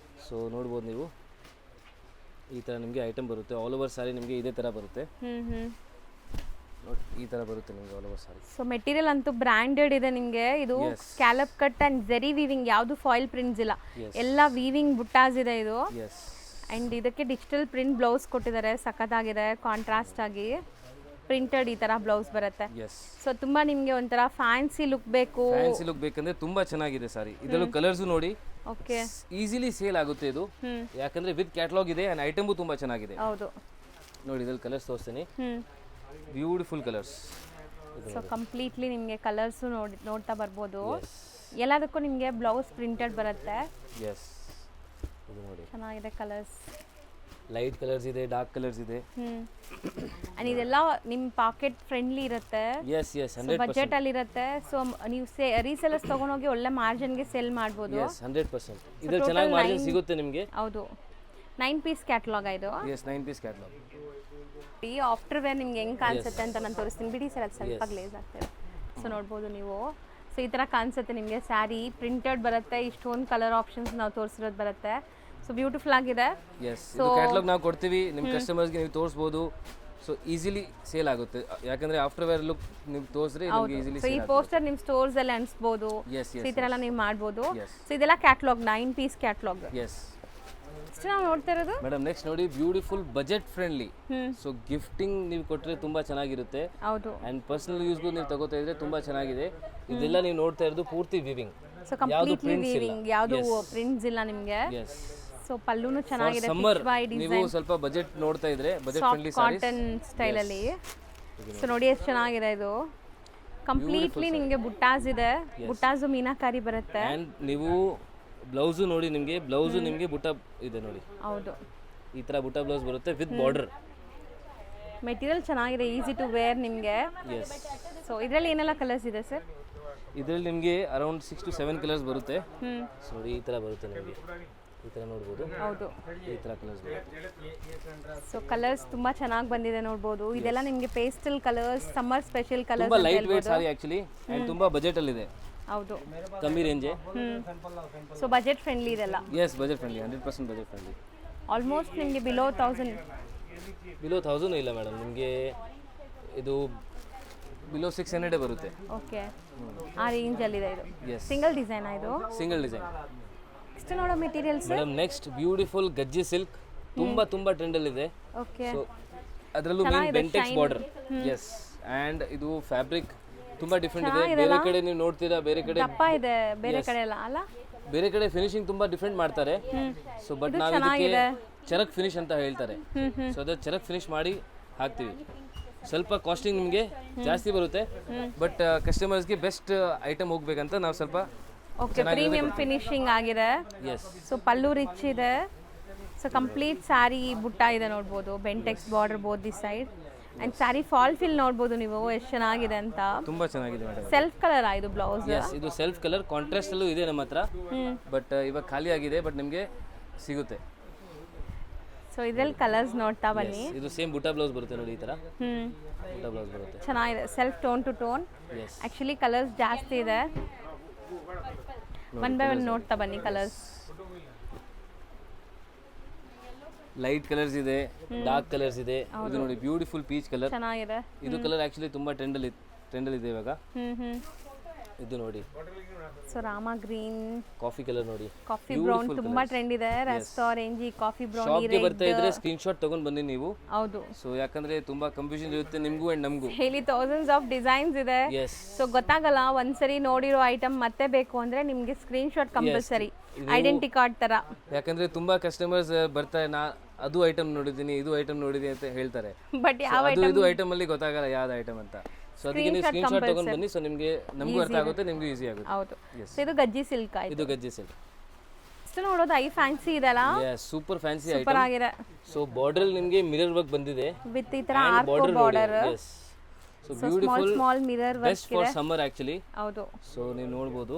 ಸೊ ನೋಡಬಹುದು ನೀವು, ಈ ತರ ನಿಮಗೆ ಐಟಮ್ ಬರುತ್ತೆ. ಆಲ್ ಓವರ್ ಸಾರಿ ನಿಮಗೆ ಇದೇ ತರ ಬರುತ್ತೆ. ಈ ತರ ಬರುತ್ತೆ ನಿಮಗೆ ಆಲ್ ಓವರ್ ಸಾರಿ. ಸೊ ಮೆಟೀರಿಯಲ್ ಅಂತೂ ಬ್ರಾಂಡೆಡ್ ಇದೆ ನಿಮಗೆ. ಇದು scallop cut and Jerry weaving, ಯಾವುದು ಫಾಯಿಲ್ ಪ್ರಿಂಟ್ಸ್ ಇಲ್ಲ, ಎಲ್ಲ ವೀವಿಂಗ್ ಬುಟ್ಟಾಸ್ ಇದೆ ಇದು. ಅಂಡ್ ಇದಕ್ಕೆ ಡಿಜಿಟಲ್ ಪ್ರಿಂಟ್ ಬ್ಲೌಸ್ ಕೊಟ್ಟಿದ್ದಾರೆ, ಸಖತ್ತಾಗಿದೆ ಕಾಂಟ್ರಾಸ್ಟ್ ಆಗಿ. ಪ್ರಿಂಟೆಡ್ ಈ ತರ ಬ್ಲೌಸ್ ಬರುತ್ತೆ. ಸೊ ತುಂಬಾ ನಿಮಗೆ ಒಂಥರ ಫ್ಯಾನ್ಸಿ ಲುಕ್ ಬೇಕಂದ್ರೆ ತುಂಬಾ ಚೆನ್ನಾಗಿದೆ ಸಾರಿ. ಇದರಲ್ಲೂ ಕಲರ್ಸ್ ನೋಡಿ. ಓಕೆ. ಈಸಿಲಿ ಸೇಲ್ ಆಗುತ್ತೆ ಇದು, ಯಾಕಂದ್ರೆ ವಿತ್ ಕ್ಯಾಟಲಾಗ್ ಇದೆ ಅಂಡ್ ಐಟಮ್ ತುಂಬಾ ಚೆನ್ನಾಗಿದೆ. ಹೌದು. ನೋಡಿ ಇದ್ರಲ್ಲಿ ಕಲರ್ಸ್ ತೋರಿಸ್ತೀನಿ. Beautiful colours. ಸೊ ಕಂಪ್ಲೀಟ್ಲಿ ನಿಮಗೆ ಕಲರ್ಸ್ ನೋಡ್ತಾ ಬರ್ಬೋದು. ಎಲ್ಲದಕ್ಕೂ ನಿಮಗೆ ಬ್ಲೌಸ್ ಪ್ರಿಂಟೆಡ್ ಬರುತ್ತೆ. ಎಸ್. ಇದು ನೋಡಿ ಚೆನ್ನಾಗಿದೆ ಕಲರ್ಸ್. ಲೈಟ್ ಕಲರ್ಸ್ ಇದೆ, ಡಾರ್ಕ್ ಕಲರ್ಸ್ ಇದೆ. ಅಂಡ್ ಇದೆಲ್ಲ ನಿಮ್ಮ ಪಾಕೆಟ್ ಫ್ರೆಂಡ್ಲಿ ಇರುತ್ತೆ. ಎಸ್ 100% ಬಜೆಟ್ ಅಲ್ಲಿ ಇರುತ್ತೆ. ಸೊ ನೀವು ರೀಸೆಲರ್ಸ್ ತಗೊಂಡೋಗಿ ಒಳ್ಳೆ ಮಾರ್ಜಿನ್ ಗೆ ಸೇಲ್ ಮಾಡಬಹುದು. 100% ಇದರಲ್ಲಿ ಚೆನ್ನಾಗಿ ಮಾರ್ಜಿನ್ ಸಿಗುತ್ತೆ ನಿಮಗೆ. ಹೌದು. 9 ಪೀಸ್ ಕ್ಯಾಟಲಾಗ್ ಇದು. Yes, 9 piece catalogue. ಈ ಆಫ್ಟರ್ ವೇರ್ ನಿಮ್ಗೆ ಹೆಂಗ್ ಕಾಣಿಸುತ್ತೆ ಅಂತ ನಾನು ತೋರಿಸ್ತೀನಿ ಬಿಡಿ ಸರ್. ಅದು ಸ್ವಲ್ಪ ಗ್ಲೇಸ್ ಆಗ್ತದೆ. ಸೊ ನೋಡ್ಬೋದು ನೀವು. ಸೊ ಈ ತರ ಕಾಣಿಸುತ್ತೆ ನಿಮಗೆ ಸ್ಯಾರಿ. ಪ್ರಿಂಟೆಡ್ ಬರುತ್ತೆ, ಇಷ್ಟೊಂದು ಕಲರ್ ಆಪ್ಷನ್ಸ್ ನಾವು ತೋರಿಸಿರೋದು ಬರುತ್ತೆ. ಸೊ ಬ್ಯೂಟಿಫುಲ್ ಆಗಿದೆ. ಎಸ್, ಇದು ಕ್ಯಾಟಲಾಗ್ ನಾವು ಕೊಡ್ತೀವಿ ನಿಮ್ಮ ಕಸ್ಟಮರ್ಸ್ಗೆ, ನೀವು ತೋರಿಸಬಹುದು. ಸೊ ಈಸಿಲಿ ಸೇಲ್ ಆಗುತ್ತೆ, ಯಾಕಂದ್ರೆ ಆಫ್ಟರ್ ವೇರ್ ಲುಕ್ ನೀವು ತೋರಿಸಿದ್ರೆ ನಿಮಗೆ ಈಸಿಲಿ ಸೇಲ್ ಆಗುತ್ತೆ. ಈ ಪೋಸ್ಟರ್ ನಿಮ್ಮ ಸ್ಟೋರ್ಸ್ ಅಲ್ಲಿ ಅನ್ಸ್ಬೋದು. ಈ ತರ ಎಲ್ಲ ನೀವು ಮಾಡಬಹುದು. ಸೊ ಇದೆಲ್ಲ catalogue, 9 piece catalogue. Yes. Next ನಾವು ನೋಡ್ತಾ ಇರೋದು ಮೇಡಮ್, ನೆಕ್ಸ್ಟ್ ನೋಡಿ beautiful budget friendly. So gifting ನೀವು ಕೊಟ್ಟರೆ ತುಂಬಾ ಚೆನ್ನಾಗಿರುತ್ತೆ. ಹೌದು. ಅಂಡ್ ಪರ್ಸನಲ್ ಯೂಸ್ಗೂ ನೀವು ತಗೋತಾ ಇದ್ರೆ ತುಂಬಾ ಚೆನ್ನಾಗಿದೆ. ಇದೆಲ್ಲ ನೀವು ನೋಡ್ತಾ ಇರೋದು ಪೂರ್ತಿ ವಿವಿಂಗ್. ಸೊ ಕಂಪ್ಲೀಟ್ಲಿ ವಿವಿಂಗ್, ಯಾವುದು ಪ್ರಿಂಟ್ಸ್ ಇಲ್ಲ ನಿಮಗೆ. ಎಸ್. ಸೊ ಪಲ್ಲುನು ಚೆನ್ನಾಗಿದೆ. ನೀವು ಸ್ವಲ್ಪ ಬಜೆಟ್ ನೋಡ್ತಾ ಇದ್ರೆ budget friendly sarees cotton style ಅಲ್ಲಿ. ಸೊ ನೋಡಿ ಎಷ್ಟು ಚೆನ್ನಾಗಿದೆ ಇದು. ಕಂಪ್ಲೀಟ್ಲಿ ನಿಮಗೆ ಬುಟ್ಟಾಸ್ ಇದೆ. ಬುಟ್ಟಾಸು ಮೀನಾಕಾರಿ ಬರುತ್ತೆ. ಅಂಡ್ ನೀವು ಬ್ಲೌಸ್ ನೋಡಿ, ನಿಮಗೆ ಬುಟ್ಟ ಇದೆ ನೋಡಿ. ಹೌದು. ಈ ತರ ಬುಟ್ಟ ಬ್ಲೌಸ್ ಬರುತ್ತೆ ವಿತ್ ಬಾರ್ಡರ್. ಮೆಟೀರಿಯಲ್ ಚೆನ್ನಾಗಿದೆ, ಈಸಿ ಟು ವೇರ್ ನಿಮಗೆ. ಸೊ ಇದರಲ್ಲಿ ಏನೆಲ್ಲ ಕಲರ್ಸ್ ಇದೆ ಸರ್? ಇದರಲ್ಲಿ ನಿಮಗೆ ಅರೌಂಡ್ 6 to 7 ಕಲರ್ಸ್ ಬರುತ್ತೆ. ಸೊ ಈ ತರ ಬರುತ್ತೆ ನಿಮಗೆ, ಈ ತರ ನೋಡಬಹುದು. ಹೌದು. ಈ ತರ ಕಲರ್ಸ್ ಬರುತ್ತೆ. ಸೊ ಕಲರ್ಸ್ ತುಂಬಾ ಚೆನ್ನಾಗಿ ಬಂದಿದೆ ನೋಡಬಹುದು. ಇದೆಲ್ಲ ನಿಮಗೆ pastel colours, summer special colours. ತುಂಬಾ light weight sari actually and ತುಂಬಾ ಬಜೆಟ್ ಅಲ್ಲಿ ಇದೆ. ಹೌದು. ಕಮ್ಮಿ ರೇಂಜ್. ಸೊ ಬಜೆಟ್ ಫ್ರೆಂಡ್ಲಿ ಇದೆಲ್ಲ. Yes, budget friendly, 100% budget friendly. Almost ನಿಮಗೆ ಬಿಲೋ 1000 ಇಲ್ಲ ಮೇಡಮ್, ನಿಮಗೆ ಇದು ಬಿಲೋ 600 ಬರುತ್ತೆ. ಓಕೆ. ಆ ರೇಂಜ್ ಅಲ್ಲಿ ಇದೆ ಇದು. ಸಿಂಗಲ್ ಡಿಸೈನ್ ಇದು. Single design. ನೆಕ್ಸ್ಟ್ ನೋಡೋ materials madam, next beautiful Gajji silk. ತುಂಬಾ ಟ್ರೆಂಡ್ ಅಲ್ಲಿ ಇದೆ. ಓಕೆ. ಸೊ ಅದರಲ್ಲೂ main Bentex border. Yes, and ಇದು ಫ್ಯಾಬ್ರಿಕ್ ತುಂಬಾ ಡಿಫ್ರೆಂಟ್ ಇದೆ. ಬೇರೆ ಕಡೆ ನೀವು ನೋಡ್ತೀರಾ, ಬೇರೆ ಕಡೆ ದಪ್ಪ ಇದೆ, ಬೇರೆ ಕಡೆ ಎಲ್ಲ ಅಲ್ಲ. ಬೇರೆ ಕಡೆ ಫಿನಿಶಿಂಗ್ ತುಂಬಾ ಡಿಫ್ರೆಂಟ್ ಮಾಡ್ತಾರೆ. ಸೊ ಬಟ್ ನಾವು ಇದಕ್ಕೆ ಚರಕ್ ಫಿನಿಶ್ ಅಂತ ಹೇಳ್ತಾರೆ. ಸೊ ಅದ ಚರಕ್ ಫಿನಿಶ್ ಮಾಡಿ ಹಾಕ್ತೀವಿ. ಸ್ವಲ್ಪ ಕಾಸ್ಟಿಂಗ್ ನಿಮಗೆ ಜಾಸ್ತಿ ಬರುತ್ತೆ, ಬಟ್ ಕಸ್ಟಮರ್ಸ್ಗೆ ಬೆಸ್ಟ್ ಐಟಮ್ ಹೋಗ್ಬೇಕಂತ ನಾವು ಸ್ವಲ್ಪ ಓಕೆ ಪ್ರೀಮಿಯಂ ಫಿನಿಶಿಂಗ್ ಆಗಿದೆ. ಎಸ್. ಸೊ ಪಲ್ಲು ರಿಚ್ ಇದೆ. ಸೊ ಕಂಪ್ಲೀಟ್ ಸ್ಯಾರಿ ಬುಟ್ಟ ಇದೆ ನೋಡ್ಬೋದು, Bentex border both the side. And sari fall fill ನೋಡ್ಬೋದು ನೀವು ಎಷ್ಟು ಚೆನ್ನಾಗಿದೆ ಅಂತ. ತುಂಬಾ ಚೆನ್ನಾಗಿದೆ ಮೇಡಮ್. ಸೆಲ್ಫ್ ಕಲರ್ ಇದು ಬ್ಲೌಸ್. ಎಸ್, ಇದು ಸೆಲ್ಫ್ ಕಲರ್ ಕಾಂಟ್ರಾಸ್ಟ್ ಅಲ್ಲೂ ಇದೆ ನಮ್ಮ ಹತ್ರ, ಬಟ್ ಇವಾಗ ಖಾಲಿ ಆಗಿದೆ, ಬಟ್ ನಿಮಗೆ ಸಿಗುತ್ತೆ. ಸೊ ಇದ್ರಲ್ಲಿ ಕಲರ್ಸ್ ನೋಡ್ತಾ ಬನ್ನಿ. ಇದು ಸೇಮ್ ಬುಟಾ ಬ್ಲೌಸ್ ಬರುತ್ತೆ ನೋಡಿ, ಈ ತರ ಬುಟಾ ಬ್ಲೌಸ್ ಬರುತ್ತೆ. ಚೆನ್ನಾಗಿದೆ, self tone to tone. Actually colours ಜಾಸ್ತಿ ಇದೆ. ಒನ್ ಬೈ ಒನ್ ನೋಡ್ತಾ ಬನ್ನಿ ಕಲರ್ಸ್. ಲೈಟ್ ಕಲರ್ಸ್ ಇದೆ, ಡಾರ್ಕ್ ಕಲರ್ಸ್ ಇದೆ. ಇದು ನೋಡಿ ಬ್ಯೂಟಿಫುಲ್ ಪೀಚ್ ಕಲರ್ ಚೆನ್ನಾಗಿದೆ. ಇದು ಕಲರ್ ಆಕ್ಚುಲಿ ತುಂಬಾ ಟ್ರೆಂಡ್ ಅಲ್ಲಿ ಇದೆ ಇವಾಗ. ಇದು ನೋಡಿ, so Rama green, coffee colour ನೋಡಿ, ಕಾಫಿ ಬ್ರೌನ್ ತುಂಬಾ ಟ್ರೆಂಡ್ ಇದೆ. ರೆಸ್ಟೋರೆಂಟ್ ಕಾಫಿ ಬ್ರೌನ್ ಶಾಪ್ಗೆ ಬರ್ತಾ ಇದ್ರೆ ಸ್ಕ್ರೀನ್ ಶಾಟ್ ತಗೊಂಡ್ ಬನ್ನಿ ನೀವು. ಹೌದು. ಸೊ ಯಾಕಂದ್ರೆ ತುಂಬಾ ಕನ್ಫ್ಯೂಷನ್ ಇರುತ್ತೆ ನಿಮ್ಗೂ ಅಂಡ್ ನಮಗೂ. ಹೇಳಿ ಥೌಸಂಡ್ಸ್ ಆಫ್ ಡಿಸೈನ್ಸ್ ಇದೆ. ಸೊ ಗೊತ್ತಾಗಲ್ಲ, ಒಂದ್ಸರಿ ನೋಡಿರೋ ಐಟಮ್ ಮತ್ತೆ ಬೇಕು ಅಂದ್ರೆ ನಿಮ್ಗೆ screen shot compulsory, identity card ತರ. ಯಾಕಂದ್ರೆ ತುಂಬಾ ಕಸ್ಟಮರ್ಸ್ ಬರ್ತಾರೆ, ನಾ ಅದು ಐಟಮ್ ನೋಡಿದ್ದೀನಿ, ಇದು ಐಟಮ್ ನೋಡಿದ್ದೀನಿ ಅಂತ ಹೇಳ್ತಾರೆ, ಬಟ್ ಯಾವ ಇದು ಐಟಮ್ ಅಲ್ಲಿ ಗೊತ್ತಾಗಲ್ಲ ಯಾವ್ದು ಐಟಮ್ ಅಂತ. ಸೊ ಅದಕ್ಕೆ ನೀವು ಸ್ಕ್ರೀನ್ ಶಾಟ್ ತಗೊಂಡ್ ಬನ್ನಿ. ಸೊ ನಿಮಗೆ ನಮಗೂ ಅರ್ಥ ಆಗುತ್ತೆ, ನಿಮಗೂ ಈಸಿ ಆಗುತ್ತೆ. ಹೌದು. ಸೊ ಇದು ಗಜ್ಜಿ ಸಿಲ್ಕ್ ಆಯ್ತು. ಇದು ಗಜ್ಜಿ ಸಿಲ್ಕ್. ಇಷ್ಟು ನೋಡೋದು ಐ ಫ್ಯಾನ್ಸಿ ಇದೆಲ್ಲ. Super fancy item. ಸೂಪರ್ ಆಗಿದೆ. ಸೊ ಬಾರ್ಡರ್ ನಿಮಗೆ ಮಿರರ್ ವರ್ಕ್ ಬಂದಿದೆ ವಿತ್ ಈ ತರ arc border. So beautiful small mirror work best for summer actually. ಹೌದು. ಸೊ ನೀವು ನೋಡಬಹುದು,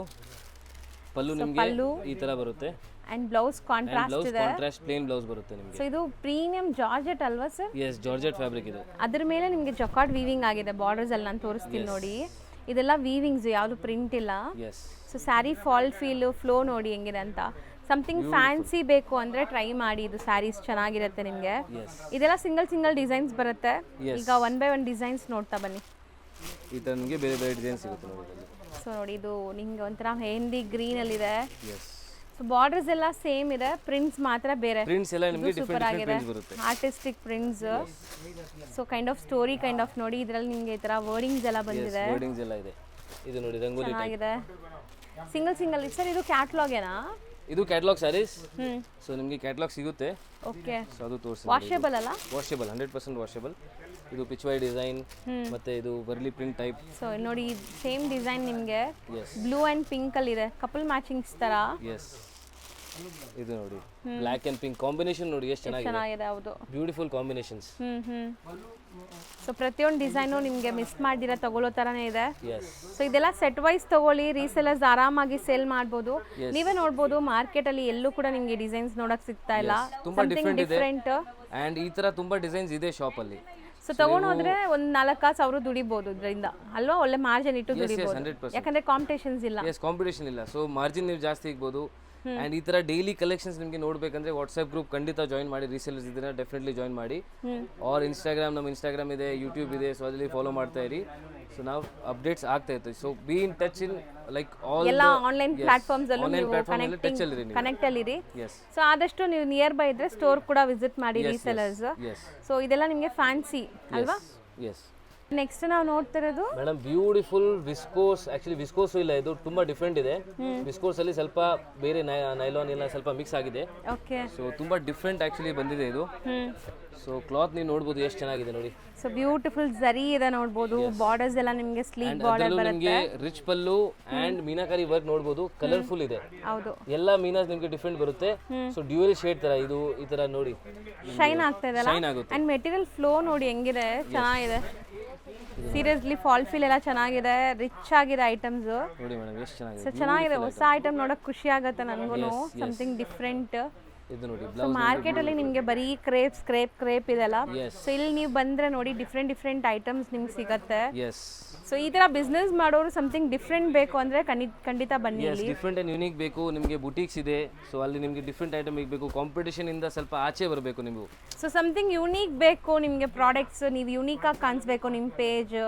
ಪಲ್ಲು ನಿಮಗೆ ಈ ತರ ಬರುತ್ತೆ. ಅಂಡ್ ಬ್ಲೌಸ್ ಕಾಂಟ್ರಾಸ್ಟ್ ಇದೆ. ಕಾಂಟ್ರಾಸ್ಟ್ ಪ್ಲೇನ್ ಬ್ಲೌಸ್ ಬರುತ್ತೆ ನಿಮಗೆ. ಸೊ ಇದು ಪ್ರೀಮಿಯಂ ಜಾರ್ಜೆಟ್ ಅಲ್ವಾ ಸರ್? ಎಸ್, ಜಾರ್ಜೆಟ್ ಫ್ಯಾಬ್ರಿಕ್ ಇದು. ಅದರ ಮೇಲೆ ನಿಮಗೆ ಜಕಾರ್ಡ್ ವೀವಿಂಗ್ ಆಗಿದೆ. ಬಾರ್ಡರ್ಸ್ ಅಲ್ಲಿ ನಾನು ತೋರಿಸ್ತೀನಿ ನೋಡಿ. ಇದೆಲ್ಲ ವೀವಿಂಗ್ಸ್, ಯಾವುದು ಪ್ರಿಂಟ್ ಇಲ್ಲ. So sari fall feel flow ನೋಡಿ ಹೆಂಗಿದೆ ಅಂತ. ಸಮಥಿಂಗ್ ಫ್ಯಾನ್ಸಿ ಬೇಕು ಅಂದ್ರೆ ಟ್ರೈ ಮಾಡಿ, ಇದು ಸ್ಯಾರೀಸ್ ಚೆನ್ನಾಗಿರುತ್ತೆ ನಿಮಗೆ. ಇದೆಲ್ಲ ಸಿಂಗಲ್ ಡಿಸೈನ್ಸ್ ಬರುತ್ತೆ. ಈಗ ಒನ್ ಬೈ ಒನ್ ಡಿಸೈನ್ಸ್ ನೋಡ್ತಾ ಬನ್ನಿ. ಈ ತರ ನಿಮಗೆ ಬೇರೆ ಬೇರೆ ಡಿಸೈನ್ಸ್ ಸಿಗುತ್ತೆ ನೋಡಿ. ಸೊ ನೋಡಿ, ಇದು ನಿಮ್ಗೆ ಒಂಥರ ಮೆಹಂದಿ ಗ್ರೀನ್ ಅಲ್ಲಿ ಇದೆ. ಸೊ ಬಾರ್ಡರ್ಸ್ ಎಲ್ಲ ಸೇಮ್ ಇದೆ, ಪ್ರಿಂಟ್ಸ್ ಮಾತ್ರ ಬೇರೆ. ಪ್ರಿಂಟ್ಸ್ ಎಲ್ಲ ನಿಮಗೆ ಡಿಫರೆಂಟ್ ಪ್ರಿಂಟ್ಸ್ ಬರುತ್ತೆ, artistic prints. So kind of story kind of ನೋಡಿ. ಇದರಲ್ಲಿ ನಿಮಗೆ ಈ ತರ ವರ್ಡಿಂಗ್ಸ್ ಎಲ್ಲ ಬಂದಿದೆ. ವರ್ಡಿಂಗ್ಸ್ ಎಲ್ಲ ಇದೆ. ಇದು ನೋಡಿ ರಂಗೋಲಿ ಚೆನ್ನಾಗಿದೆ. ಸಿಂಗಲ್ ಸರ್ ಇದು ಕ್ಯಾಟಲಾಗ್ ಏನಾ? ಇದು ಕ್ಯಾಟಲಾಗ್ ಸ್ಯಾರೀಸ್. ಸೊ ನಿಮಗೆ ಕ್ಯಾಟಲಾಗ್ ಸಿಗುತ್ತೆ. ಓಕೆ. ಸೊ ಅದು ತೋರಿಸಿ. ವಾಷೇಬಲ್ ಅಲ್ಲ? Washable, 100% washable. ಇದು ಪಿಚ್ವೈ ಡಿಸೈನ್ ಮತ್ತೆ ಇದು ವರ್ಲಿ ಪ್ರಿಂಟ್ ಟೈಪ್. ಸೊ ನೋಡಿ ಸೇಮ್ ಡಿಸೈನ್ ನಿಮಗೆ ಬ್ಲೂ ಅಂಡ್ ಪಿಂಕ್ ಅಲ್ಲಿ ಇದೆ, ಕಪಲ್ ಮ್ಯಾಚಿಂಗ್ಸ್ ತರ. ಎಸ್, ಇದು ನೋಡಿ ಬ್ಲಾಕ್ ಅಂಡ್ ಪಿಂಕ್ ಕಾಂಬಿನೇಷನ್ ನೋಡಿ ಎಷ್ಟು ಚೆನ್ನಾಗಿದೆ. ಹೌದು, ಬ್ಯೂಟಿಫುಲ್ ಕಾಂಬಿನೇಷನ್ಸ್. ಸೊ ಪ್ರತಿಯೊಂದು ಡಿಸೈನು ನಿಮಗೆ ಮಿಸ್ ಮಾಡ್ದಿರ ತಗೊಳ್ಳೋ ತರನೇ ಇದೆ. ಸೊ ಇದೆಲ್ಲ ಸೆಟ್ ವೈಸ್ ತಗೊಳ್ಳಿ, ರೀಸೆಲರ್ಸ್ ಆರಾಮಾಗಿ ಸೇಲ್ ಮಾಡ್ಬೋದು. ನೀವೇ ನೋಡ್ಬೋದು ಮಾರ್ಕೆಟ್ ಅಲ್ಲಿ ಎಲ್ಲೂ ಕೂಡ ನಿಮಗೆ ಡಿಸೈನ್ಸ್ ನೋಡಕ್ ಸಿಗ್ತಾ ಇಲ್ಲ. ತುಂಬಾ ಡಿಫರೆಂಟ್ ಅಂಡ್ ಈ ತರ ತುಂಬಾ ಡಿಸೈನ್ಸ್ ಇದೆ ಶಾಪ್ ಅಲ್ಲಿ. ಸೊ ತಗೊಂಡೋದ್ರೆ ಒಂದು 4,000 ದುಡಿಬಹುದು ಇದರಿಂದ ಅಲ್ವಾ? ಒಳ್ಳೆ ಮಾರ್ಜಿನ್ ಇಟ್ಟು ದುಡಿಬಹುದು, ಯಾಕಂದ್ರೆ ಕಾಂಪಿಟೇಷನ್ಸ್ ಇಲ್ಲ. ಎಸ್, ಕಾಂಪಿಟೇಷನ್ ಇಲ್ಲ. ಸೊ ಮಾರ್ಜಿನ್ ನೀವು ಜಾಸ್ತಿ ಇಗ್ಬೋದು. ಅಂಡ್ ಈ ತರ ಡೈಲಿ ಕಲೆಕ್ಷನ್ಸ್ ನಿಮಗೆ ನೋಡ್ಬೇಕಂದ್ರೆ ವಾಟ್ಸ್ಆಪ್ ಗ್ರೂಪ್ ಖಂಡಿತ ಜಾಯಿನ್ ಮಾಡಿ. ರೀಸೇಲರ್ಸ್ ಇದ್ರೆ ಡೆಫಿನೆಟ್ಲಿ ಜಾಯಿನ್ ಮಾಡಿ. ಆರ್ ಇನ್ಸ್ಟಾಗ್ರಾಮ್, ನಮ್ಮ ಇನ್ಸ್ಟಾಗ್ರಾಮ್ ಇದೆ, ಯೂಟ್ಯೂಬ್ ಇದೆ. ಸೊ ಅದರಲ್ಲಿ ಫಾಲೋ ಮಾಡ್ತಾ ಇರಿ. ಸೊ ನಾವು ಅಪ್ಡೇಟ್ಸ್ ಆಗ್ತಾ ಇರ್ತೀವಿ. So B in touch in like all ಎಲ್ಲ ಆನ್ಲೈನ್ ಪ್ಲಾಟ್ಫಾರ್ಮ್ಸ್ ಅಲ್ಲೂ ನೀವು ಕನೆಕ್ಟ್ ಅಲ್ಲಿ ಇರಿ. ಸೊ ಆದಷ್ಟು ನೀವು ನಿಯರ್ ಬೈ ಇದ್ರೆ ಸ್ಟೋರ್ ಕೂಡ ವಿಸಿಟ್ ಮಾಡಿ ರೀಸೆಲರ್ಸ್. ಸೊ ಇದೆಲ್ಲ ನಿಮಗೆ ಫ್ಯಾನ್ಸಿ ಅಲ್ವಾ? ಎಸ್. ನೆಕ್ಸ್ಟ್ ನಾವು ನೋಡ್ತಿರೋದು madam beautiful viscose. Actually viscose ಇಲ್ಲ, ಇದು ತುಂಬಾ ಡಿಫ್ರೆಂಟ್ ಇದೆ. ವಿಸ್ಕೋಸ್ ಅಲ್ಲಿ ಸ್ವಲ್ಪ ಬೇರೆ ನೈಲಾನ್ ಎಲ್ಲ ಸ್ವಲ್ಪ ಮಿಕ್ಸ್ ಆಗಿದೆ. ಓಕೆ. ಸೊ ತುಂಬಾ ಡಿಫ್ರೆಂಟ್ ಆಕ್ಚುಲಿ ಬಂದಿದೆ ಇದು. ಸೊ ಕ್ಲಾತ್ ನೀವು ನೋಡಬಹುದು ಎಷ್ಟು ಚೆನ್ನಾಗಿದೆ ನೋಡಿ. ಸೊ ಬ್ಯೂಟಿಫುಲ್ ಜರಿ ಇದೆ ನೋಡಬಹುದು. ಬಾರ್ಡರ್ಸ್ ಎಲ್ಲ ನಿಮಗೆ ಸ್ಲೀವ್ ಬಾರ್ಡರ್ ಬರುತ್ತೆ. ನಿಮಗೆ rich pallu and meenakari work ನೋಡಬಹುದು. ಕಲರ್ಫುಲ್ ಇದೆ. ಹೌದು, ಎಲ್ಲ ಮೀನಾಸ್ ನಿಮಗೆ ಡಿಫ್ರೆಂಟ್ ಬರುತ್ತೆ. ಸೊ ಡ್ಯೂಯಲ್ ಶೇಡ್ ತರ ಇದು ಈ ತರ ನೋಡಿ ಶೈನ್ ಆಗ್ತಾ ಇದೆ. ಶೈನ್ ಆಗುತ್ತೆ. ಅಂಡ್ ಮೆಟೀರಿಯಲ್ ಫ್ಲೋ ನೋಡಿ ಹೆಂಗಿದೆ, ಚೆನ್ನಾಗಿದೆ. ಸೀರಿಯಸ್ಲಿ ಫಾಲ್ ಫೀಲ್ ಎಲ್ಲ ಚೆನ್ನಾಗಿದೆ, ರಿಚ್ ಆಗಿದೆ ಐಟಮ್ಸ್ ನೋಡಿ ಮೇಡಮ್ ಎಷ್ಟು ಚೆನ್ನಾಗಿದೆ. ಸೊ ಚೆನ್ನಾಗಿದೆ, ಹೊಸ ಐಟಮ್ ನೋಡಕ್ ಖುಷಿ ಆಗುತ್ತೆ ನನಗೂ. Something different. ಇದು ನೋಡಿ ಸೊ ಮಾರ್ಕೆಟ್ ಅಲ್ಲಿ ನಿಮಗೆ ಬರೀ ಕ್ರೇಪ್ ಇದೆಲ್ಲ. ಸೊ ಇಲ್ಲಿ ನೀವು ಬಂದ್ರೆ ನೋಡಿ ಡಿಫ್ರೆಂಟ್ ಐಟಮ್ಸ್ ನಿಮ್ಗೆ ಸಿಗತ್ತೆ. ಸೊ ಈ ತರ ಬಿಸ್ನೆಸ್ ಮಾಡೋರು ಸಮಥಿಂಗ್ ಡಿಫ್ರೆಂಟ್ ಬೇಕು ಅಂದ್ರೆ ಖಂಡಿತ ಬನ್ನಿ. ಡಿಫ್ರೆಂಟ್ ಅಂಡ್ ಯೂನಿಕ್ ಬೇಕು ನಿಮಗೆ. ಬುಟೀಕ್ಸ್ ಇದೆ. ಸೊ ಅಲ್ಲಿ ನಿಮಗೆ ಡಿಫ್ರೆಂಟ್ ಐಟಮ್ ಬೇಕು. ಕಾಂಪಿಟೇಷನ್ ಇಂದ ಸ್ವಲ್ಪ ಆಚೆ ಬರಬೇಕು ನೀವು. ಸೊ ಸಮಥಿಂಗ್ ಯೂನಿಕ್ ಬೇಕು ನಿಮಗೆ. ಪ್ರಾಡಕ್ಟ್ಸ್ ನೀವು ಯೂನಿಕ್ ಆಗಿ ಕಾಣಿಸ್ಬೇಕು ನಿಮ್ಮ ಪೇಜ್.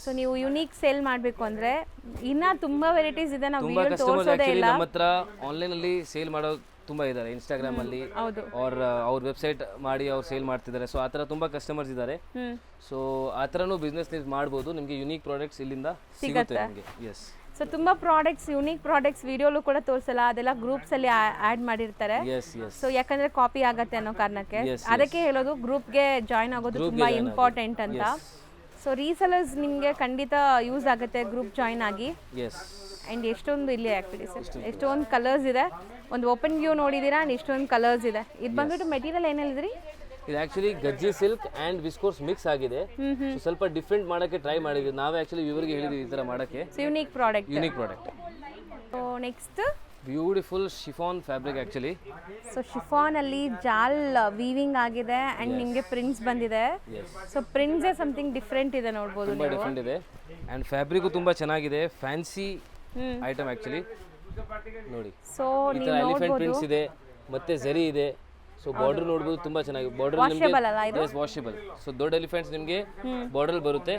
ಸೊ ನೀವು ಯೂನಿಕ್ ಸೇಲ್ ಮಾಡಬೇಕು ಅಂದ್ರೆ ಇನ್ನ ತುಂಬಾ ವೆರೈಟೀಸ್ ಇದೆ. ನಾವು ವಿಡಿಯೋ ತೋರಿಸೋದೇ ಇಲ್ಲ. ನಮ್ಮ ಹತ್ರ ಆನ್ಲೈನ್ ಅಲ್ಲಿ ಸೇಲ್ ಮಾಡೋ ತುಂಬ ಇದ್ದಾರೆ ಇನ್ಸ್ಟಾಗ್ರಾಮಲ್ಲಿ ಹೌದು. ಅವ್ರ ವೆಬ್ಸೈಟ್ ಮಾಡಿ ಅವ್ರು ಸೇಲ್ ಮಾಡ್ತಿದ್ದಾರೆ. ಸೊ ಆ ಥರ ತುಂಬ ಕಸ್ಟಮರ್ಸ್ ಇದ್ದಾರೆ. ಸೊ ಆ ಥರನೂ ಬಿಸ್ನೆಸ್ ನೀವು ಮಾಡ್ಬೋದು. ನಿಮಗೆ ಯುನೀಕ್ ಪ್ರಾಡಕ್ಟ್ಸ್ ಇಲ್ಲಿಂದ ಸಿಗುತ್ತೆ ನಿಮಗೆ. ಎಸ್. ಸೊ ತುಂಬ ಪ್ರಾಡಕ್ಟ್ಸ್, ಯುನೀಕ್ ಪ್ರಾಡಕ್ಟ್ಸ್ ವಿಡಿಯೋಲು ಕೂಡ ತೋರಿಸಲ್ಲ, ಅದೆಲ್ಲ ಗ್ರೂಪ್ಸಲ್ಲಿ ಆ್ಯಡ್ ಮಾಡಿರ್ತಾರೆ. Yes yes. ಸೊ ಯಾಕಂದರೆ ಕಾಪಿ ಆಗತ್ತೆ ಅನ್ನೋ ಕಾರಣಕ್ಕೆ ಅದಕ್ಕೆ ಹೇಳೋದು ಗ್ರೂಪ್ಗೆ ಜಾಯ್ನ್ ಆಗೋದು ತುಂಬ ಇಂಪಾರ್ಟೆಂಟ್ ಅಂತ. ಸೊ ರೀಸೆಲರ್ಸ್ ನಿಮಗೆ ಖಂಡಿತ ಯೂಸ್ ಆಗುತ್ತೆ ಗ್ರೂಪ್ ಜಾಯ್ನ್ ಆಗಿ. ಎಸ್. ಆ್ಯಂಡ್ ಎಷ್ಟೊಂದು ಇಲ್ಲಿ ಆ್ಯಕ್ಟಿವಿಟೀಸ್, ಎಷ್ಟೊಂದು ಕಲರ್ಸ್ ಇದೆ. ಒಂದು ಓಪನ್ ವ್ಯೂ ನೋಡಿದ್ದೀರಾ, ಆ್ಯಂಡ್ ಎಷ್ಟೊಂದು ಕಲರ್ಸ್ ಇದೆ. ಇದು ಬಂದ್ಬಿಟ್ಟು ಮೆಟೀರಿಯಲ್ ಏನು ಹೇಳಿದ್ರಿ? ಇದು actually Gajji silk and viscose mix ಆಗಿದೆ. ಸೊ ಸ್ವಲ್ಪ ಡಿಫ್ರೆಂಟ್ ಮಾಡೋಕ್ಕೆ ಟ್ರೈ ಮಾಡಿದ್ವಿ ನಾವೇ. ಆ್ಯಕ್ಚುಲಿ ಇವರಿಗೆ ಹೇಳಿದ್ವಿ ಈ ಥರ ಮಾಡೋಕ್ಕೆ. So unique product. So next beautiful chiffon fabric actually. So ಶಿಫಾನಲ್ಲಿ ಜಾಲ್ ವೀವಿಂಗ್ ಆಗಿದೆ ಆ್ಯಂಡ್ ನಿಮಗೆ ಪ್ರಿಂಟ್ಸ್ ಬಂದಿದೆ. ಸೊ ಪ್ರಿಂಟ್ಸೇ ಸಮಥಿಂಗ್ ಡಿಫ್ರೆಂಟ್ ಇದೆ ನೋಡ್ಬೋದು. ತುಂಬ ಡಿಫ್ರೆಂಟ್ ಇದೆ ಆ್ಯಂಡ್ ಫ್ಯಾಬ್ರಿಕು ತುಂಬ ಚೆನ್ನಾಗಿದೆ. ಫ್ಯಾನ್ಸಿ ಐಟಮ್ ಆ್ಯಕ್ಚುಲಿ ನೋಡಿ. ಸೊ ಈ ಥರ ಎಲಿಫೆಂಟ್ ಪ್ರಿಂಟ್ಸ್ ಇದೆ ಮತ್ತೆ ಝರಿ ಇದೆ. ಸೊ ಬಾರ್ಡರ್ ನೋಡ್ಬೋದು ತುಂಬಾ ಚೆನ್ನಾಗಿ. ಬಾರ್ಡರ್ ನಿಮಗೆ ವಾಷಬಲ್. ಸೊ ದೊಡ್ಡ ಎಲಿಫೆಂಟ್ಸ್ ನಿಮಗೆ ಬಾರ್ಡರ್ ಬರುತ್ತೆ.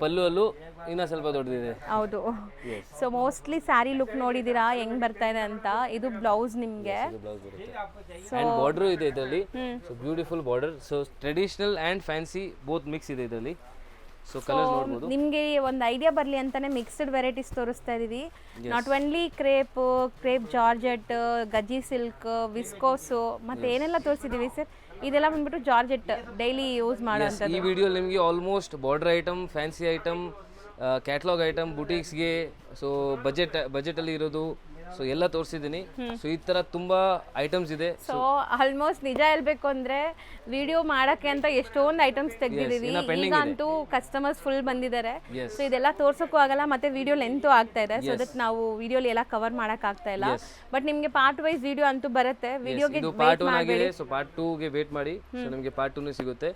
ಪಲ್ಲು ಅಲ್ಲೂ ಇನ್ನೂ ಸ್ವಲ್ಪ ದೊಡ್ಡದಿದೆ. ಹೌದು. ಸೊ ಮೋಸ್ಟ್ಲಿ ಸ್ಯಾರಿ ಲುಕ್ ನೋಡಿದೀರಾ ಹೆಂಗ್ ಬರ್ತಾ ಇದೆ ಅಂತ. ಇದು ಬ್ಲೌಸ್ ನಿಮಗೆ. ಬ್ಲೌಸ್ ಬರುತ್ತೆ ಆ್ಯಂಡ್ ಬಾರ್ಡರ್ ಇದೆ ಇದರಲ್ಲಿ. So beautiful border. So traditional and fancy both mix ಇದೆ ಇದರಲ್ಲಿ. ಸೊ ಕಲರ್ಸ್ ನೋಡ್ಬೋದು. ನಿಮಗೆ ಒಂದು ಐಡಿಯಾ ಬರಲಿ ಅಂತಾನೆ ಮಿಕ್ಸ್ಡ್ ವೆರೈಟೀಸ್ ತೋರಿಸ್ತಾ ಇದೀವಿ. Not only crepe georgette, Gajji silk, viscose ಮತ್ತೆ ಏನೆಲ್ಲ ತೋರಿಸಿದೀವಿ ಸರ್. ಇದೆಲ್ಲ ಬಂದ್ಬಿಟ್ಟು ಜಾರ್ಜೆಟ್ ಡೈಲಿ ಯೂಸ್ ಮಾಡೋಂಥದ್ದು. ಈ ವಿಡಿಯೋ ನಿಮಗೆ almost border item, fancy item, catalogue item, ಬುಟೀಕ್ಸ್ಗೆ, ಸೊ ಬಜೆಟಲ್ಲಿ ಇರೋದು, ಸೊ ಎಲ್ಲ ತೋರಿಸಿದ್ದೀನಿ. ಸೊ ಈ ಥರ ತುಂಬ ಐಟಮ್ಸ್ ಇದೆ. ಸೊ ಆಲ್ಮೋಸ್ಟ್ ನಿಜ ಹೇಳ್ಬೇಕು ಅಂದರೆ ವಿಡಿಯೋ ಮಾಡೋಕ್ಕೆ ಅಂತ ಎಷ್ಟೊಂದು ಐಟಮ್ಸ್ ತೆಗೆದಿದ್ದೀವಿ. ಈಗ ಅಂತೂ ಕಸ್ಟಮರ್ಸ್ ಫುಲ್ ಬಂದಿದ್ದಾರೆ. ಸೊ ಇದೆಲ್ಲ ತೋರ್ಸೋಕ್ಕೂ ಆಗಲ್ಲ, ಮತ್ತೆ ವಿಡಿಯೋ ಲೆಂತು ಆಗ್ತಾ ಇದೆ. ಸೊ ಅದಕ್ಕೆ ನಾವು ವಿಡಿಯೋಲಿ ಎಲ್ಲ ಕವರ್ ಮಾಡೋಕ್ಕಾಗ್ತಾ ಇಲ್ಲ. ಬಟ್ ನಿಮಗೆ ಪಾರ್ಟ್ ವೈಸ್ ವಿಡಿಯೋ ಅಂತೂ ಬರುತ್ತೆ. ವಿಡಿಯೋಗೆ ಪಾರ್ಟ್ 1 ಆಗಿದೆ. ಸೊ ಪಾರ್ಟ್ 2ಗೆ ವೇಟ್ ಮಾಡಿ. ಸೊ ನಿಮಗೆ ಪಾರ್ಟ್ 2 ಸಿಗುತ್ತೆ.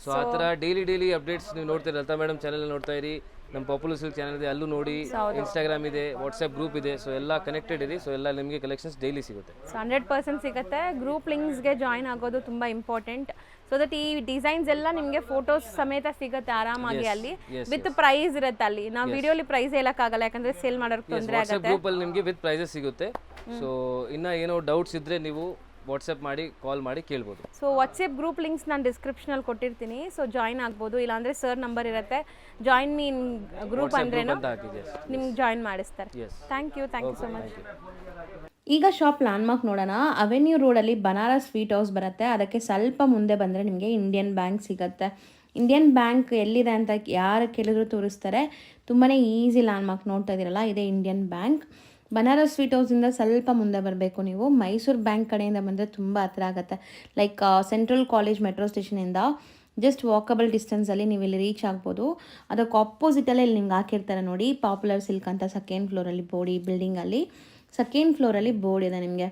ಸೊ ಆ ಥರ ಡೈಲಿ ಅಪ್ಡೇಟ್ಸ್ ನೀವು ನೋಡ್ತೀರಿ. ಲತಾ ಮೇಡಮ್ ಚಾನಲ್ ನೋಡ್ತಾ ಇರಿ. ನಮ್ಮ ಪಾಪ್ಯುಲರ್ ಸಿಲ್ಕ್ ಚಾನಲ್ ಇದೆ, ಅಲ್ಲೂ ನೋಡಿ. ಇನ್ಸ್ಟಾಗ್ರಾಮ್ ಇದೆ, ವಾಟ್ಸ್ಆ್ಯಪ್ ಗ್ರೂಪ್ ಇದೆ. ಸೊ ಎಲ್ಲ ಕನೆಕ್ಟೆಡ್ ಇದೆ. ಸೊ ಎಲ್ಲ ನಿಮಗೆ ಕಲೆಕ್ಷನ್ಸ್ ಡೈಲಿ ಸಿಗುತ್ತೆ. ಸೊ 100% ಸಿಗುತ್ತೆ. ಗ್ರೂಪ್ ಲಿಂಕ್ಸ್ಗೆ ಜಾಯ್ನ್ ಆಗೋದು ತುಂಬ ಇಂಪಾರ್ಟೆಂಟ್. ಸೊ ದಟ್ ಈ ಡಿಸೈನ್ಸ್ ಎಲ್ಲ ನಿಮಗೆ ಫೋಟೋಸ್ ಸಮೇತ ಸಿಗುತ್ತೆ ಆರಾಮಾಗಿ ಅಲ್ಲಿ. ವಿತ್ ಪ್ರೈಸ್ ಇರುತ್ತೆ ಅಲ್ಲಿ. ನಾವು ವಿಡಿಯೋಲಿ ಪ್ರೈಸ್ ಹೇಳಕ್ಕಾಗಲ್ಲ, ಯಾಕಂದ್ರೆ ಸೇಲ್ ಮಾಡೋಕೆ ತೊಂದರೆ ಆಗುತ್ತೆ. ಗ್ರೂಪ್ ಅಲ್ಲಿ ನಿಮಗೆ ವಿತ್ ಪ್ರೈಸಸ್ ಸಿಗುತ್ತೆ. ಸೊ ಇನ್ನ ಏನೋ ಡೌಟ್ಸ್ ಇದ್ರೆ ನೀವು ವಾಟ್ಸಪ್ ಮಾಡಿ, ಕಾಲ್ ಮಾಡಿ ಕೇಳ್ಬೋದು. ಸೊ ವಾಟ್ಸಪ್ ಗ್ರೂಪ್ ಲಿಂಕ್ಸ್ ನಾನು ಡಿಸ್ಕ್ರಿಪ್ಷನಲ್ಲಿ ಕೊಟ್ಟಿರ್ತೀನಿ. ಸೊ ಜಾಯ್ನ್ ಆಗ್ಬೋದು. ಇಲ್ಲಾಂದರೆ ಸರ್ ನಂಬರ್ ಇರುತ್ತೆ, ಜಾಯ್ನ್ ಮೀನ್ ಗ್ರೂಪ್ ಅಂದ್ರೇನು ನಿಮ್ಗೆ ಜಾಯ್ನ್ ಮಾಡಿಸ್ತಾರೆ. Thank you so much. ಈಗ ಶಾಪ್ ಲ್ಯಾಂಡ್ಮಾರ್ಕ್ ನೋಡೋಣ. ಅವೆನ್ಯೂ ರೋಡಲ್ಲಿ ಬನಾರಸ್ ಸ್ವೀಟ್ ಹೌಸ್ ಬರುತ್ತೆ. ಅದಕ್ಕೆ ಸ್ವಲ್ಪ ಮುಂದೆ ಬಂದರೆ ನಿಮಗೆ ಇಂಡಿಯನ್ ಬ್ಯಾಂಕ್ ಸಿಗುತ್ತೆ. ಇಂಡಿಯನ್ ಬ್ಯಾಂಕ್ ಎಲ್ಲಿದೆ ಅಂತ ಯಾರು ಕೇಳಿದ್ರು ತೋರಿಸ್ತಾರೆ. ತುಂಬಾ ಈಸಿ ಲ್ಯಾಂಡ್ಮಾರ್ಕ್ ನೋಡ್ತಾ ಇದ್ದೀರಲ್ಲ, ಇದೇ ಇಂಡಿಯನ್ ಬ್ಯಾಂಕ್. ಬನಾರಸ್ ಸ್ವೀಟ್ ಹೌಸಿಂದ ಸ್ವಲ್ಪ ಮುಂದೆ ಬರಬೇಕು ನೀವು. ಮೈಸೂರು ಬ್ಯಾಂಕ್ ಕಡೆಯಿಂದ ಬಂದರೆ ತುಂಬ ಹತ್ರ ಆಗುತ್ತೆ. ಲೈಕ್ ಸೆಂಟ್ರಲ್ ಕಾಲೇಜ್ ಮೆಟ್ರೋ ಸ್ಟೇಷನಿಂದ ಜಸ್ಟ್ ವಾಕಬಲ್ ಡಿಸ್ಟೆನ್ಸಲ್ಲಿ ನೀವು ಇಲ್ಲಿ ರೀಚ್ ಆಗ್ಬೋದು. ಅದಕ್ಕೆ ಆಪೋಸಿಟಲ್ಲೇ ಇಲ್ಲಿ ನಿಮ್ಗೆ ಹಾಕಿರ್ತಾರೆ ನೋಡಿ, ಪಾಪ್ಯುಲರ್ ಸಿಲ್ಕ್ ಅಂತ. ಸೆಕೆಂಡ್ ಫ್ಲೋರಲ್ಲಿ ಬೋರ್ಡ್, ಈ ಬಿಲ್ಡಿಂಗಲ್ಲಿ ಸೆಕೆಂಡ್ ಫ್ಲೋರಲ್ಲಿ ಬೋರ್ಡ್ ಇದೆ ನಿಮಗೆ.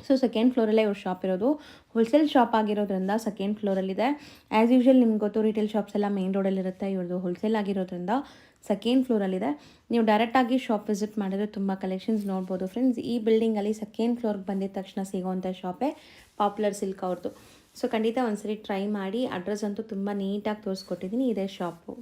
ಸೊ ಸೆಕೆಂಡ್ ಫ್ಲೋರಲ್ಲೇ ಇವ್ರ ಶಾಪ್ ಇರೋದು. ಹೋಲ್ಸೇಲ್ ಶಾಪ್ ಆಗಿರೋದ್ರಿಂದ ಸೆಕೆಂಡ್ ಫ್ಲೋರಲ್ಲಿದೆ. ಆ್ಯಸ್ ಯೂಶ್ವಲ್ ನಿಮ್ಗೆ ಗೊತ್ತು, ರಿಟೇಲ್ ಶಾಪ್ಸ್ ಎಲ್ಲ ಮೇನ್ ರೋಡಲ್ಲಿರುತ್ತೆ. ಇವ್ರದ್ದು ಹೋಲ್ಸೇಲ್ ಆಗಿರೋದ್ರಿಂದ ಸೆಕೆಂಡ್ ಫ್ಲೋರಲ್ಲಿದೆ. ನೀವು ಡೈರೆಕ್ಟಾಗಿ ಶಾಪ್ ವಿಸಿಟ್ ಮಾಡಿದ್ರೆ ತುಂಬ ಕಲೆಕ್ಷನ್ಸ್ ನೋಡ್ಬೋದು ಫ್ರೆಂಡ್ಸ್. ಈ ಬಿಲ್ಡಿಂಗಲ್ಲಿ ಸೆಕೆಂಡ್ ಫ್ಲೋರ್ಗೆ ಬಂದಿದ ತಕ್ಷಣ ಸಿಗೋವಂಥ ಶಾಪೇ ಪಾಪ್ಯುಲರ್ ಸಿಲ್ಕ್ ಅವ್ರದ್ದು. ಸೊ ಖಂಡಿತ ಒಂದ್ಸರಿ ಟ್ರೈ ಮಾಡಿ. ಅಡ್ರೆಸ್ ಅಂತೂ ತುಂಬ ನೀಟಾಗಿ ತೋರಿಸ್ಕೊಟ್ಟಿದ್ದೀನಿ. ಇದೇ ಶಾಪು.